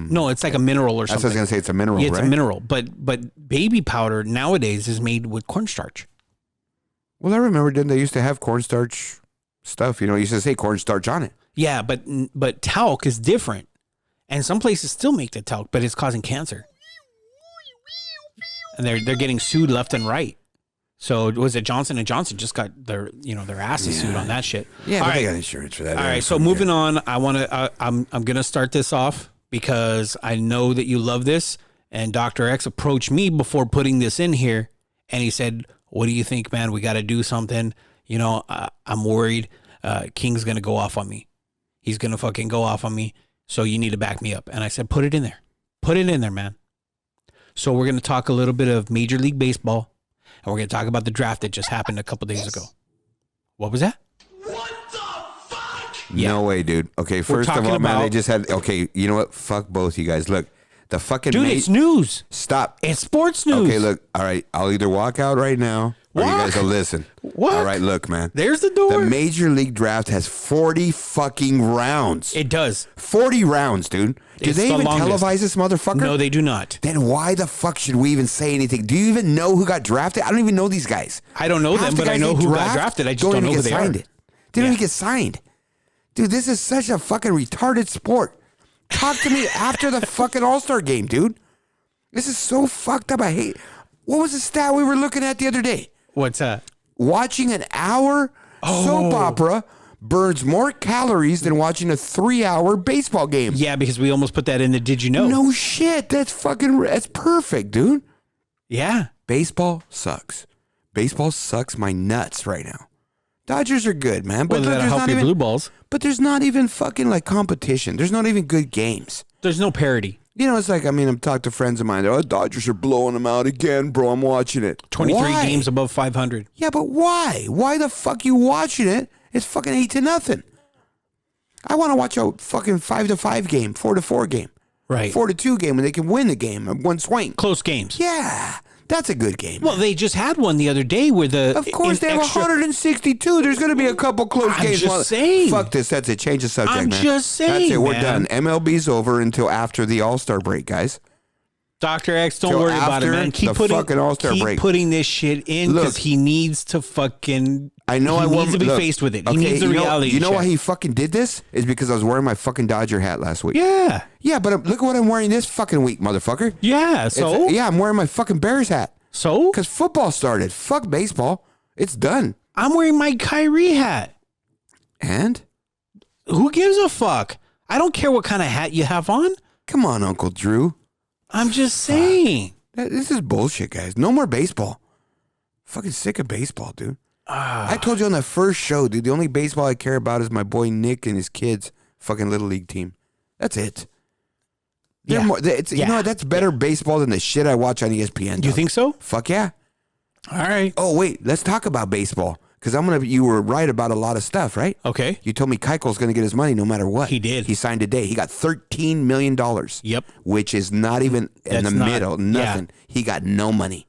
no, it's like a mineral or that's what I was something. gonna say. It's a mineral, Yeah, it's right? a mineral. But baby powder nowadays is made with cornstarch. Well, I remember then they used to have cornstarch stuff. You know, it used to say cornstarch on it. Yeah, but talc is different, and some places still make the talc, but it's causing cancer. And they're getting sued left and right. So was it Johnson & Johnson just got their asses sued on that shit? Yeah, All but right. they got insurance for that. All right, so moving on, I'm gonna start this off because I know that you love this. And Dr. X approached me before putting this in here, and he said, "What do you think, man? We got to do something. You know, I'm worried. King's gonna go off on me. He's gonna fucking go off on me. So you need to back me up." And I said, "Put it in there. Put it in there, man." So we're gonna talk a little bit of Major League Baseball, and we're gonna talk about the draft that just happened a couple days ago. What was that? Yeah. No way, dude. Okay, first of talking all, man, about- they just had. Okay, you know what? Fuck both you guys. Look, the fucking Dude, it's news. Stop. It's sports news. Okay, look. All right, I'll either walk out right now or you Walk? guys will listen. What? All right, look, man. There's the door. The Major League Draft has 40 fucking rounds. It does. 40 rounds, dude. Do It's they the even longest. televise this motherfucker? No, they do not. Then why the fuck should we even say anything? Do you even know who got drafted? I don't even know these guys. I don't know Half them, the but I guys know they who got draft drafted. I just don't know even who get they are. signed. They don't Yeah. even get signed. Dude, this is such a fucking retarded sport. Talk to me after the fucking All-Star game, dude. This is so fucked up. I hate. What was the stat we were looking at the other day? What's that? Watching an hour soap Oh. opera burns more calories than watching a 3-hour baseball game. Yeah, because we almost put that in the Did You Know? No shit. That's perfect, dude. Yeah. Baseball sucks. Baseball sucks my nuts right now. Dodgers are good, man. Well, But that'll there's help not your even, blue balls. but there's not even fucking like competition. There's not even good games. There's no parity. You know, it's like, I mean, I've talked to friends of mine. Oh, Dodgers are blowing them out again, bro. I'm watching it. 23 Why? games above 500. Yeah, but why? Why the fuck you watching it? It's fucking 8-0. I want to watch a fucking 5-5 game, 4-4 game, Right. 4-2 game when they can win the game in one swing. Close games. Yeah, That's a good game. Well, they just had one the other day where the. Of course, they have 162. There's going to be a couple close games. I'm just saying. Fuck this. That's it. Change the subject, I'm man. just saying, That's it. We're man. done. MLB's over until after the All-Star break, guys. Dr. X, don't Till worry about it, after man. the fucking All-Star break. Putting this shit in because Look, he needs to fucking. I know he needs to be faced with it. He needs a reality You know why check. he fucking did this? Is because I was wearing my fucking Dodger hat last week. Yeah. Yeah, but look at what I'm wearing this fucking week, motherfucker. Yeah. So. Yeah, I'm wearing my fucking Bears hat. So. Because football started. Fuck baseball. It's done. I'm wearing my Kyrie hat. And? Who gives a fuck? I don't care what kind of hat you have on. Come on, Uncle Drew. I'm just saying. This is bullshit, guys. No more baseball. Fucking sick of baseball, dude. I told you on that first show, dude, the only baseball I care about is my boy Nick and his kids' fucking Little League team. That's it. They're Yeah. more, it's, Yeah. You know what? That's better baseball than the shit I watch on ESPN. You dog. think so? Fuck yeah. All right. Oh, wait. Let's talk about baseball. Because you were right about a lot of stuff, right? Okay. You told me Keuchel's going to get his money no matter what. He did. He signed today. He got $13 million. Yep. Which is not even in That's the not- middle. Nothing. He got no money.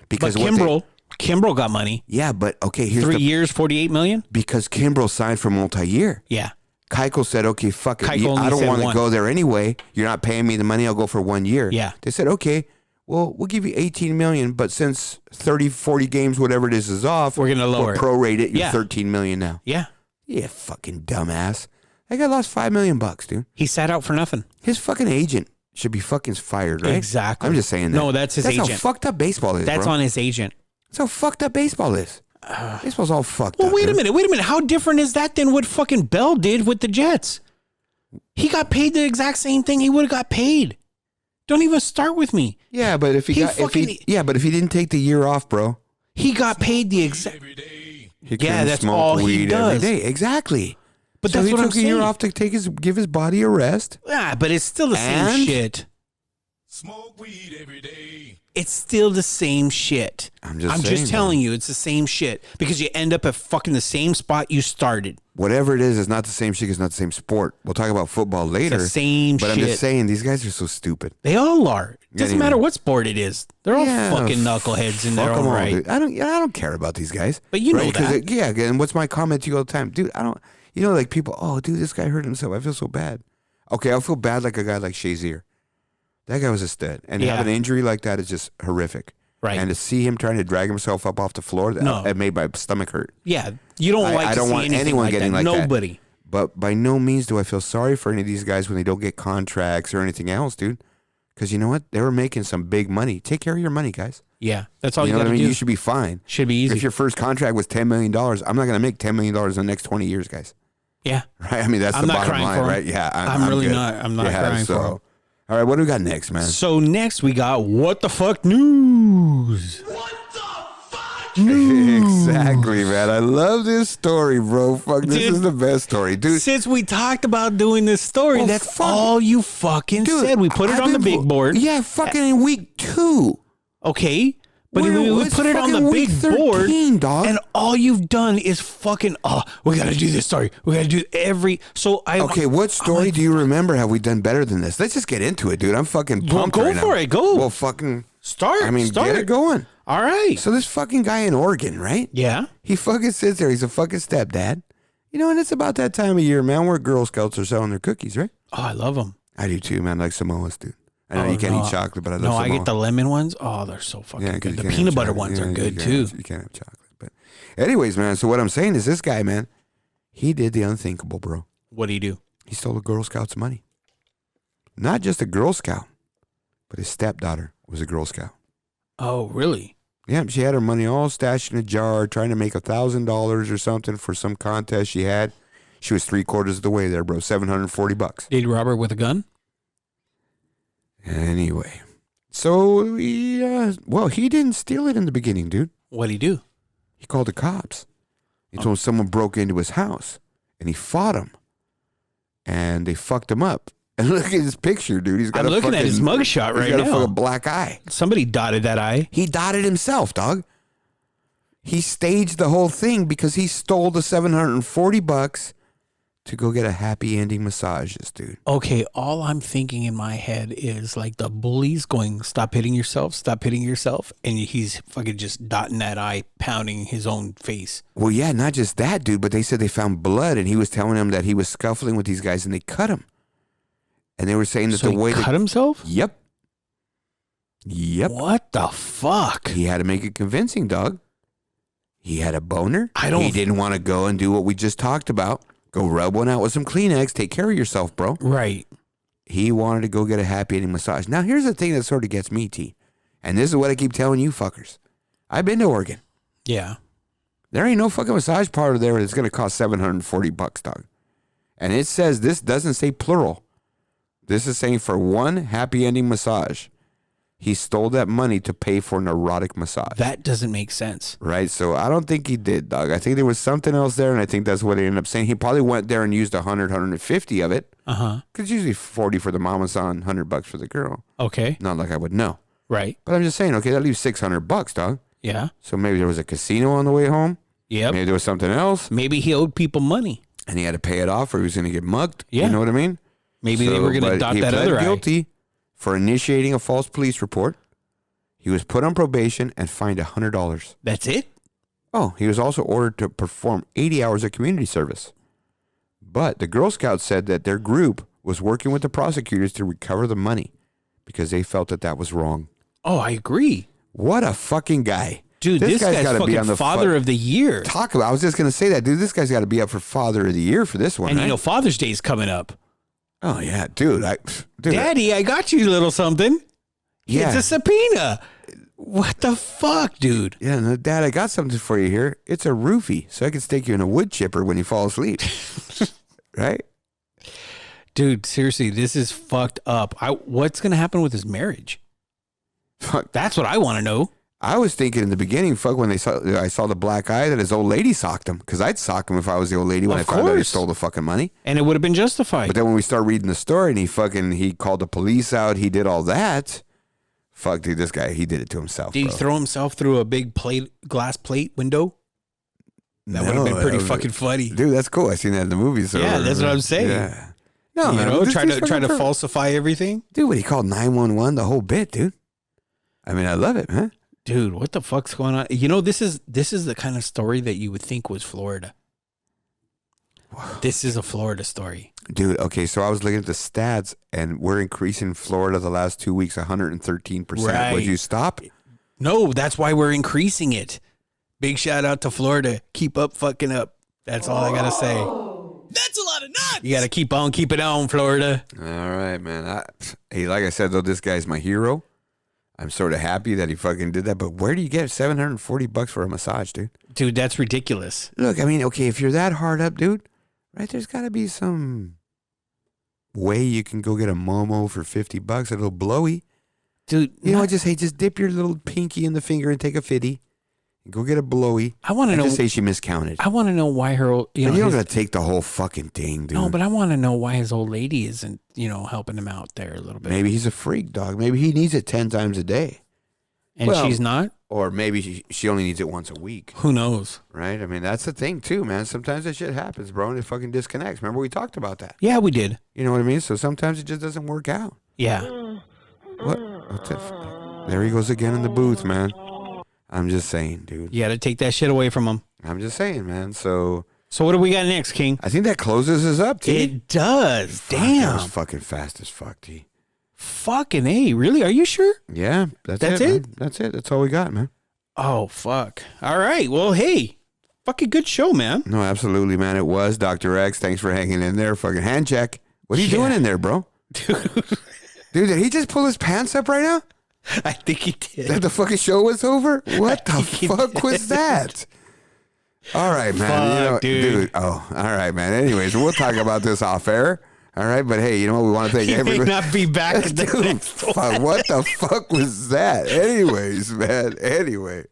Because But Kimbrel got money. yeah, but okay, here's 3 years, $48 million. because Kimbrel signed for multi-year. Yeah. Keuchel said, okay, fuck it. Keuchel only I don't said want to one. go there anyway. You're not paying me the money. I'll go for 1 year. Yeah. They said, okay, well, we'll give you $18 million, but since 30, 40 games, whatever it is off, We're gonna lower it. prorate it. You're Yeah. $13 million now. Yeah. Yeah, fucking dumbass. That guy lost $5 million, dude. He sat out for nothing. His fucking agent should be fucking fired, right? Exactly. I'm just saying that. No, that's his That's agent. how fucked up baseball is, That's bro. on his agent. That's how fucked up baseball is. Baseball's all fucked Well, up. wait a dude. minute. How different is that than what fucking Bell did with the Jets? He got paid the exact same thing he would have got paid. Don't even start with me. Yeah, but if he didn't take the year off, bro, He got paid the exact. Every day. he Yeah, couldn't that's smoke all he weed does. every day. Exactly. But So that's he what I'm took a year saying. off to give his body a rest. Yeah, but it's still the same And? shit. Smoke weed every day. It's still the same shit. I'm just saying, telling you, it's the same shit because you end up at fucking the same spot you started. Whatever it is, it's not the same shit. It's not the same sport. We'll talk about football later. the same but I'm shit. just saying, these guys are so stupid. They all are. It doesn't anyway. matter what sport it is. They're all Yeah, fucking knuckleheads in their fuck own 'em all, right. dude. I don't care about these guys. But you know right? 'Cause that. yeah, and what's my comment to you all the time? Dude, I don't, like people, oh, dude, this guy hurt himself. I feel so bad. Okay, I'll feel bad like a guy like Shazier. That guy was a stud. And to Yeah. have an injury like that is just horrific. Right. And to see him trying to drag himself up off the floor, it made my stomach hurt. Yeah, you don't like I to don't see want anything anyone like getting that. like that. Nobody. But by no means do I feel sorry for any of these guys when they don't get contracts or anything else, dude. Because you know what? They were making some big money. Take care of your money, guys. Yeah, that's all you, know got what to I mean? do. You should be fine. Should be easy. If your first contract was $10 million, I'm not going to make $10 million in the next 20 years, guys. Yeah. Right? I mean, that's I'm the not bottom crying line, for 'em. right? Yeah. I'm really good. not. I'm not crying for 'em. All right, what do we got next, man? So next we got What the Fuck News. Exactly, man. I love this story, bro. Fuck, this Dude, is the best story, dude. Since we talked about doing this story, Well, that's fuck. all you fucking Dude, said. We put it I've on the been big board. Yeah, fucking in week 2. Okay. But we It's put it on the fucking big week board, 13, dog. and all you've done is fucking. Oh, we got to do this story. We got to do every. So I. Okay, what story do you remember have we done better than this? Let's just get into it, dude. I'm fucking Well, pumped go right for now. it. Go. Well, fucking Start. I mean, start. get it going. All right. So this fucking guy in Oregon, right? Yeah. He fucking sits there. He's a fucking stepdad. You know, and it's about that time of year, man, where Girl Scouts are selling their cookies, right? Oh, I love them. I do too, man. Like Samoas, dude. I know you can't eat chocolate, but I love No, Samoa. I get the lemon ones. Oh, they're so fucking 'cause good. you The can't peanut have butter chocolate. ones Yeah, are good you too. can't- You can't have chocolate. But anyways, man, so what I'm saying is this guy, man, he did the unthinkable, bro. What do you do? He stole a Girl Scout's money. Not just a Girl Scout, but his stepdaughter was a Girl Scout. Oh, really? Yeah, she had her money all stashed in a jar, trying to make $1,000 or something for some contest she had. She was 3/4 of the way there, bro. $740. Did Robert with a gun? Anyway, so he didn't steal it in the beginning, dude. What'd he do? He called the cops. He told someone broke into his house, and he fought him, and they fucked him up. And look at his picture, dude. He's got I'm looking at his mugshot right He's got a now. fucking black eye. Somebody dotted that eye. He dotted himself, dog. He staged the whole thing because he stole the $740 to go get a happy ending massages, dude. Okay, all I'm thinking in my head is like the bully's going, stop hitting yourself, and he's fucking just dotting that I, pounding his own face. Well, yeah, not just that, dude, but they said they found blood, and he was telling them that he was scuffling with these guys, and they cut him. And they were saying that So the way he cut himself? Yep. What the fuck? He had to make it convincing, dog. He had a boner. He didn't want to go and do what we just talked about. Go rub one out with some Kleenex. Take care of yourself, bro. Right. He wanted to go get a happy ending massage. Now, here's the thing that sort of gets me, T. And this is what I keep telling you fuckers. I've been to Oregon. Yeah. There ain't no fucking massage parlor there that's going to cost $740, dog. And it says, this doesn't say plural. This is saying for one happy ending massage. He stole that money to pay for an erotic massage. That doesn't make sense. Right? So I don't think he did, dog. I think there was something else there, and I think that's what he ended up saying. He probably went there and used 150 of it. Uh-huh. Because it's usually 40 for the mama son, $100 for the girl. Okay. Not like I would know. Right. But I'm just saying, okay, that leaves $600, dog. Yeah. So maybe there was a casino on the way home. Yep. Maybe there was something else. Maybe he owed people money. And he had to pay it off or he was going to get mugged. Yeah. You know what I mean? Maybe they were going to dot that other eye. He pled guilty for initiating a false police report. He was put on probation and fined $100. That's it? Oh, he was also ordered to perform 80 hours of community service. But the Girl Scouts said that their group was working with the prosecutors to recover the money because they felt that that was wrong. Oh, I agree. What a fucking guy. Dude, this guy's gotta fucking father of the year. I was just going to say that, dude. This guy's got to be up for father of the year for this one, And right? you know Father's Day's coming up. Oh, yeah, dude. Daddy, I got you a little something. Yeah. It's a subpoena. What the fuck, dude? Yeah, no, Dad, I got something for you here. It's a roofie, so I can stick you in a wood chipper when you fall asleep. Right? Dude, seriously, this is fucked up. What's going to happen with his marriage? Fuck. That's what I want to know. I was thinking in the beginning, fuck, when I saw the black eye, that his old lady socked him. Because I'd sock him if I was the old lady when I found out he stole the fucking money. And it would have been justified. But then when we start reading the story and he called the police out, he did all that. Fuck, dude, this guy, he did it to himself. Did he throw himself through a big glass plate window? That would have been pretty fucking funny. Dude, that's cool. I seen that in the movies. So Yeah, that's what I'm saying. Yeah. No, you man, know, try to falsify everything. Dude, what he called 911, the whole bit, dude. I mean, I love it, man. Dude, what the fuck's going on? You know, this is the kind of story that you would think was Florida. This is a Florida story. Dude, okay, so I was looking at the stats, and we're increasing Florida the last 2 weeks 113%. Right. Would you stop? No, that's why we're increasing it. Big shout out to Florida. Keep up fucking up. That's all I got to say. That's a lot of nuts. You got to keep it on, Florida. All right, man. Hey, like I said, though, this guy's my hero. I'm sort of happy that he fucking did that, but where do you get $740 for a massage, dude? Dude, that's ridiculous. Look, I mean, okay, if you're that hard up, dude, right, there's got to be some way you can go get a Momo for $50, a little blowy. Dude, You know what? Just dip your little pinky in the finger and take a 50. And go get a blowy. I want to know. Just say she miscounted. I want to know why her. You don't got to take the whole fucking thing, dude. No, but I want to know why his old lady isn't, helping him out there a little bit. Maybe he's a freak, dog. Maybe he needs it 10 times a day. And she's not? Or maybe she only needs it once a week. Who knows? Right? I mean, that's the thing, too, man. Sometimes that shit happens, bro, and it fucking disconnects. Remember we talked about that? Yeah, we did. You know what I mean? So sometimes it just doesn't work out. Yeah. What there he goes again in the booth, man. I'm just saying, dude. You got to take that shit away from him. I'm just saying, man. So what do we got next, King? I think that closes us up, T. It does. Fuck, that Damn. was fucking fast as fuck, T. Fucking A. Really? Are you sure? Yeah, that's it. it? Man. That's it. That's all we got, man. Oh, fuck. All right. Well, hey. Fucking good show, man. No, absolutely, man. It was Dr. X. Thanks for hanging in there. Fucking hand check. What are you doing in there, bro? Dude, did he just pull his pants up right now? I think he did. That the fucking show was over? What the fuck was that? All right, man. Fuck, dude. Oh, all right, man. Anyways, we'll talk about this off air. All right, but hey, you know what? We want to thank He everybody. may not be back at the Dude, next one. fuck, what the fuck was that? Anyways, man. Anyway.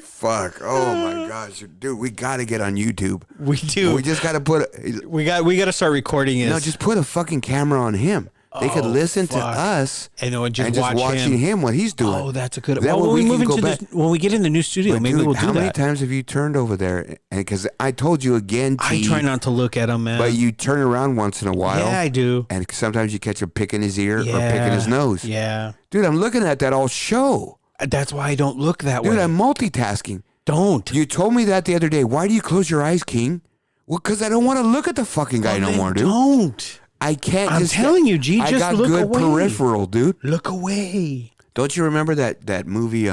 Fuck. Oh my gosh. Dude, we got to get on YouTube. We do. We just got to put We got to start recording it. No, just put a fucking camera on him. They could listen to fuck. us And then and just watching him what he's doing. Oh, that's a good. That Well, way when we we can move go into back. when we get in the new studio, But maybe dude, we'll do how many that. times have you turned over there? And because I told you again, T, I try not to look at him, man. but you turn around once in a while. Yeah, I do. And sometimes you catch him picking his ear or picking his nose. Yeah, Dude, I'm looking at that all show. that's why I don't look that Dude, way. I'm multitasking. Don't. You told me that the other day. Why do you close your eyes, King? Well, because I don't want to look at the fucking guy no Then more, dude. Don't. I can't. I'm just, telling you, G. I Just got look good away. peripheral, dude. Look away. Don't you remember that movie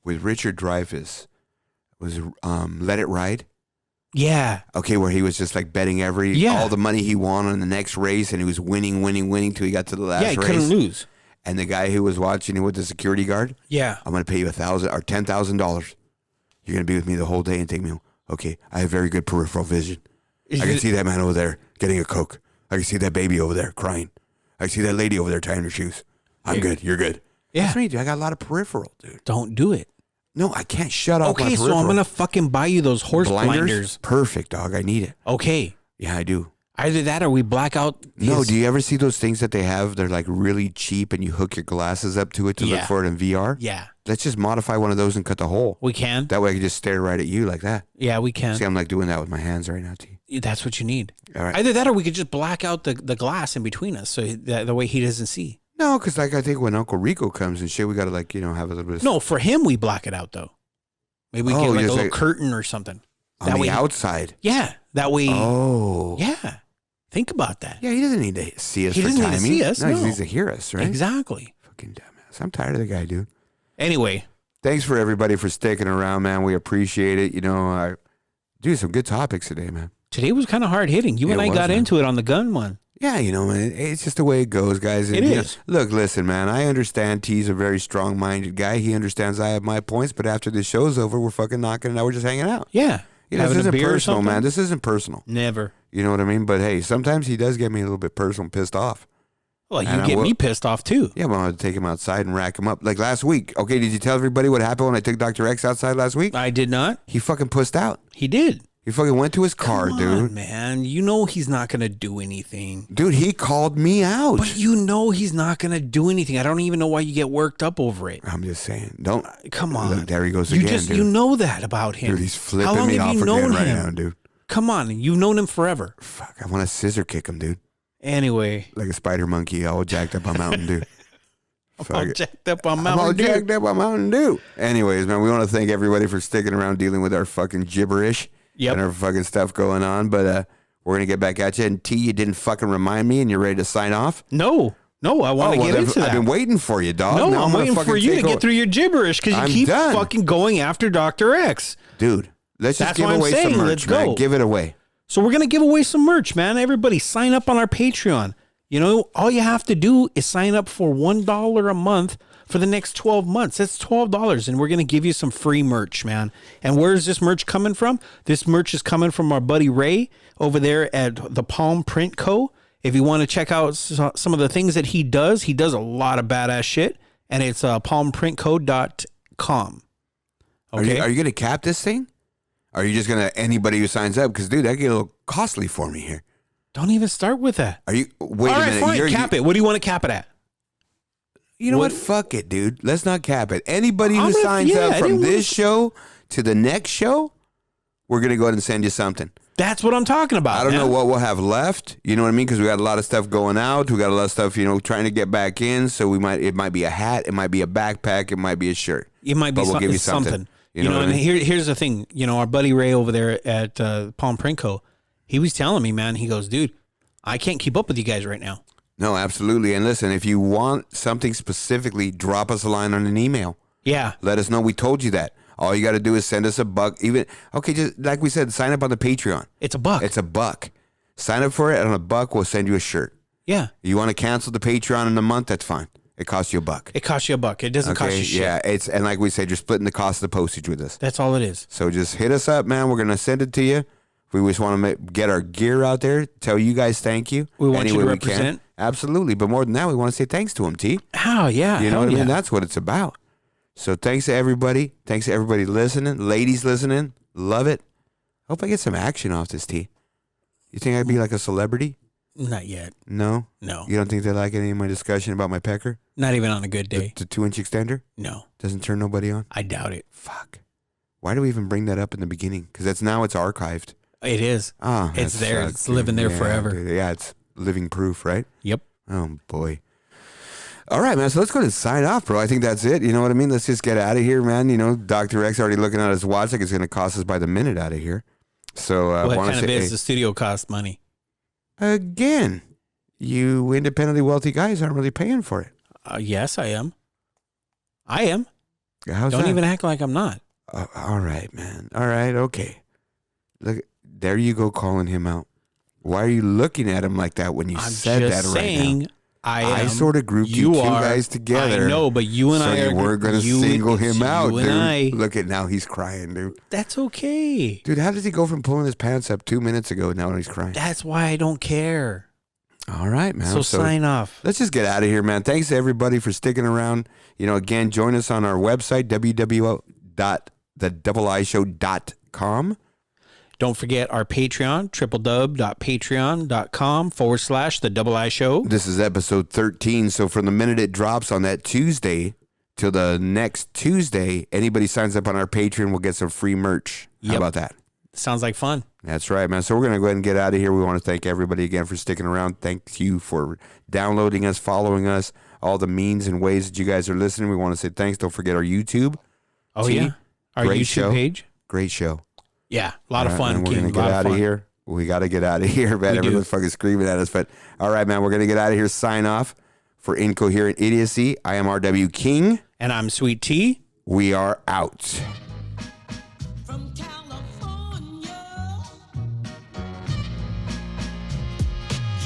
with Richard Dreyfuss? Was Let It Ride? Yeah. Okay, where he was just like betting all the money he won on the next race, and he was winning till he got to the last race. Yeah, he couldn't lose. And the guy who was watching him with the security guard, Yeah. I'm going to pay you $1,000 or $10,000. You're going to be with me the whole day and take me home. Okay, I have very good peripheral vision. I can see that man over there getting a Coke. I can see that baby over there crying. I can see that lady over there tying her shoes. I'm good. You're good. Yeah. That's me, dude. I got a lot of peripheral, dude. Don't do it. No, I can't shut off my Okay, peripheral. so I'm gonna fucking buy you those horse blinders. Perfect, dog. I need it. Okay. Yeah, I do. Either that or we black out. No, his- do you ever see those things that they have? They're like really cheap and you hook your glasses up to it to look Yeah. for it in VR? Yeah. Let's just modify one of those and cut the hole. We can. That way I can just stare right at you like that. Yeah, we can. See, I'm like doing that with my hands right now, T. That's what you need. All right. Either that or we could just black out the glass in between us so that the way he doesn't see. No, because like I think when Uncle Rico comes and shit, we got to like, have a little bit of No, for him we black it out though. Maybe we Oh, get like a just little like- curtain or something. on that the way- outside. Yeah, that way. Oh. Yeah, think about that. Yeah, he doesn't need to see us He for doesn't need to timing. see us, No, he no. needs to hear us, right? Exactly. Fucking dumbass. I'm tired of the guy, dude. Anyway, Thanks for everybody for sticking around, man. We appreciate it. Dude, some good topics today, man. today was kind of hard hitting. You It and I was, got man. into it on the gun one. Yeah, man, it's just the way it goes, guys. And, It you know, is. look, listen, man, I understand T's a very strong-minded guy. He understands I have my points, but after this show's over, we're fucking knocking it out. We're just hanging out. Yeah. This Having a isn't beer or personal, something? man. This isn't personal. Never. You know what I mean? But, hey, sometimes he does get me a little bit personal and pissed off. Well, you And I get will- me pissed off too. Yeah, but I'm going to take him outside and rack him up. Like last week. Okay, did you tell everybody what happened when I took Dr. X outside last week? I did not. He fucking pussed out. He did. He fucking went to his car, Come dude. on, man. You know he's not going to do anything. Dude, he called me out. But you know he's not going to do anything. I don't even know why you get worked up over it. I'm just saying. Don't. Come on. Look, there he goes You again, just dude. you know that about him. Dude, he's How flipping long me have off you again known right him? now, dude. Come on, you've known him forever. Fuck, I want to scissor kick him, dude. Anyway, Like a spider monkey, all jacked up on Mountain Dew. I'm Fuck all it. jacked up on I'm all Mountain Dew. jacked up on Mountain Dew. Anyways, man, we want to thank everybody for sticking around dealing with our fucking gibberish Yep. and our fucking stuff going on. But we're going to get back at you. And T, you didn't fucking remind me and you're ready to sign off? No, I want to get into that. I've been waiting for you, dog. No, Now I'm gonna waiting fucking for you to take get over. through your gibberish because I'm you keep done. fucking going after Dr. X. Dude, let's just That's give what I'm away saying. some merch, Let's man. go. Give it away. So we're going to give away some merch, man. Everybody sign up on our Patreon. You know, all you have to do is sign up for $1 a month for the next 12 months. That's $12, and we're going to give you some free merch, man. And where's this merch coming from? This merch is coming from our buddy Ray over there at the Palm Print Co. If you want to check out some of the things that he does a lot of badass shit, and it's palmprintco.com. Okay? Are you going to cap this thing? Are you just going to anybody who signs up? Because, dude, that get a little costly for me here. Don't even start with that. Are you? Wait All a right, minute. fine. Cap it. What do you want to cap it at? You know what? What- Fuck it, dude. Let's not cap it. Anybody who I'm gonna- signs yeah, up from anyone- this show to the next show, we're going to go ahead and send you something. That's what I'm talking about. I don't man. know what we'll have left. You know what I mean? Because we got a lot of stuff going out. We got a lot of stuff, trying to get back in. So it might be a hat. It might be a backpack. It might be a shirt. It might be But we'll give you it's something. something. You know what I and mean? here's the thing. Our buddy Ray over there at Palm Print Co., he was telling me, man, he goes, dude, I can't keep up with you guys right now. No, absolutely. And listen, if you want something specifically, drop us a line on an email. Yeah. Let us know we told you that. All you got to do is send us a buck. Just like we said, sign up on the Patreon. It's $1. It's $1. Sign up for it, and on $1, we'll send you a shirt. Yeah. You want to cancel the Patreon in a month? That's fine. It costs you $1. It costs you $1. It doesn't cost you shit. Yeah, and like we said, you're splitting the cost of the postage with us. That's all it is. So just hit us up, man. We're gonna send it to you. We just want to get our gear out there. Tell you guys thank you. We want you any to way we can. represent. Absolutely, but more than that, we want to say thanks to him, T. Oh, yeah. You know what I hell mean? yeah. That's what it's about. So thanks to everybody. Thanks to everybody listening. Ladies listening. Love it. Hope I get some action off this, T. You think I'd be like a celebrity? Not yet. No? No. You don't think they like any of my discussion about my pecker? Not even on a good day. The 2-inch extender? No. Doesn't turn nobody on? I doubt it. Fuck. Why do we even bring that up in the beginning? Because it's archived. It is. Oh, It's that there. sucks, It's living there dude. forever. Dude. Yeah, it's living proof, right? Yep. Oh, boy. All right, man. So let's go ahead and sign off, bro. I think that's it. You know what I mean? Let's just get out of here, man. You know, Dr. X already looking at his watch like it's going to cost us by the minute out of here. So What wanna kind of say, is the studio cost money? again, you independently wealthy guys aren't really paying for it. Yes, I am. I am. How's Don't that? even act like I'm not. All right, man. All right, okay. Look, there you go calling him out. Why are you looking at him like that when you I'm said just that right saying, now? I I sort of grouped you two guys together. I know, but you and so I you weren't going to single him out, you dude. and I. Look at now, he's crying, dude. That's okay. Dude, how does he go from pulling his pants up 2 minutes ago now he's crying? That's why I don't care. All right, man. So sign off. Let's just get out of here, man. Thanks to everybody for sticking around. You know, again, join us on our website, www.thedoubleshow.com. Don't forget our Patreon, www.patreon.com/The Double I Show. This is episode 13. So from the minute it drops on that Tuesday till the next Tuesday, anybody signs up on our Patreon will get some free merch. How Yep. about that? Sounds like fun. That's right, man. So we're going to go ahead and get out of here. We want to thank everybody again for sticking around. Thank you for downloading us, following us, all the means and ways that you guys are listening. We want to say thanks. Don't forget our YouTube. Oh, T, yeah. Our great YouTube show. page. Great show. Yeah. A lot of All right, fun, man, we're King. going to A lot get out of fun. here. We got to get out of here, man. We do. Everyone's fucking screaming at us. But all right, man, we're going to get out of here. Sign off for Incoherent Idiocy. I am RW King. And I'm Sweet Tea. We are out. From California.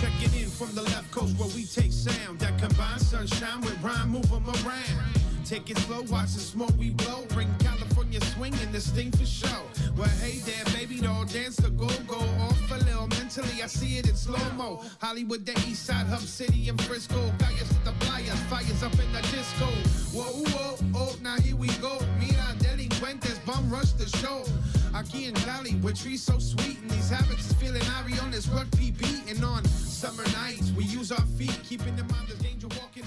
Checking in from the left coast where we take sound that combines sunshine with rhyme, move 'em around. Take it slow, watch the smoke we blow. Bring California swing and this thing for show. Well, hey there, baby doll, dance the go-go. Off a little mentally, I see it in slow-mo. Hollywood, the east side, Hub City and Frisco. Calles to the playas, fires up in the disco. Whoa, whoa, oh, now here we go. Mira, delincuentes, bum rush the show. Aquí in Cali, where trees so sweet and these habits is feeling Ari on this rugby beat. And on summer nights, we use our feet, keeping in mind the danger walking.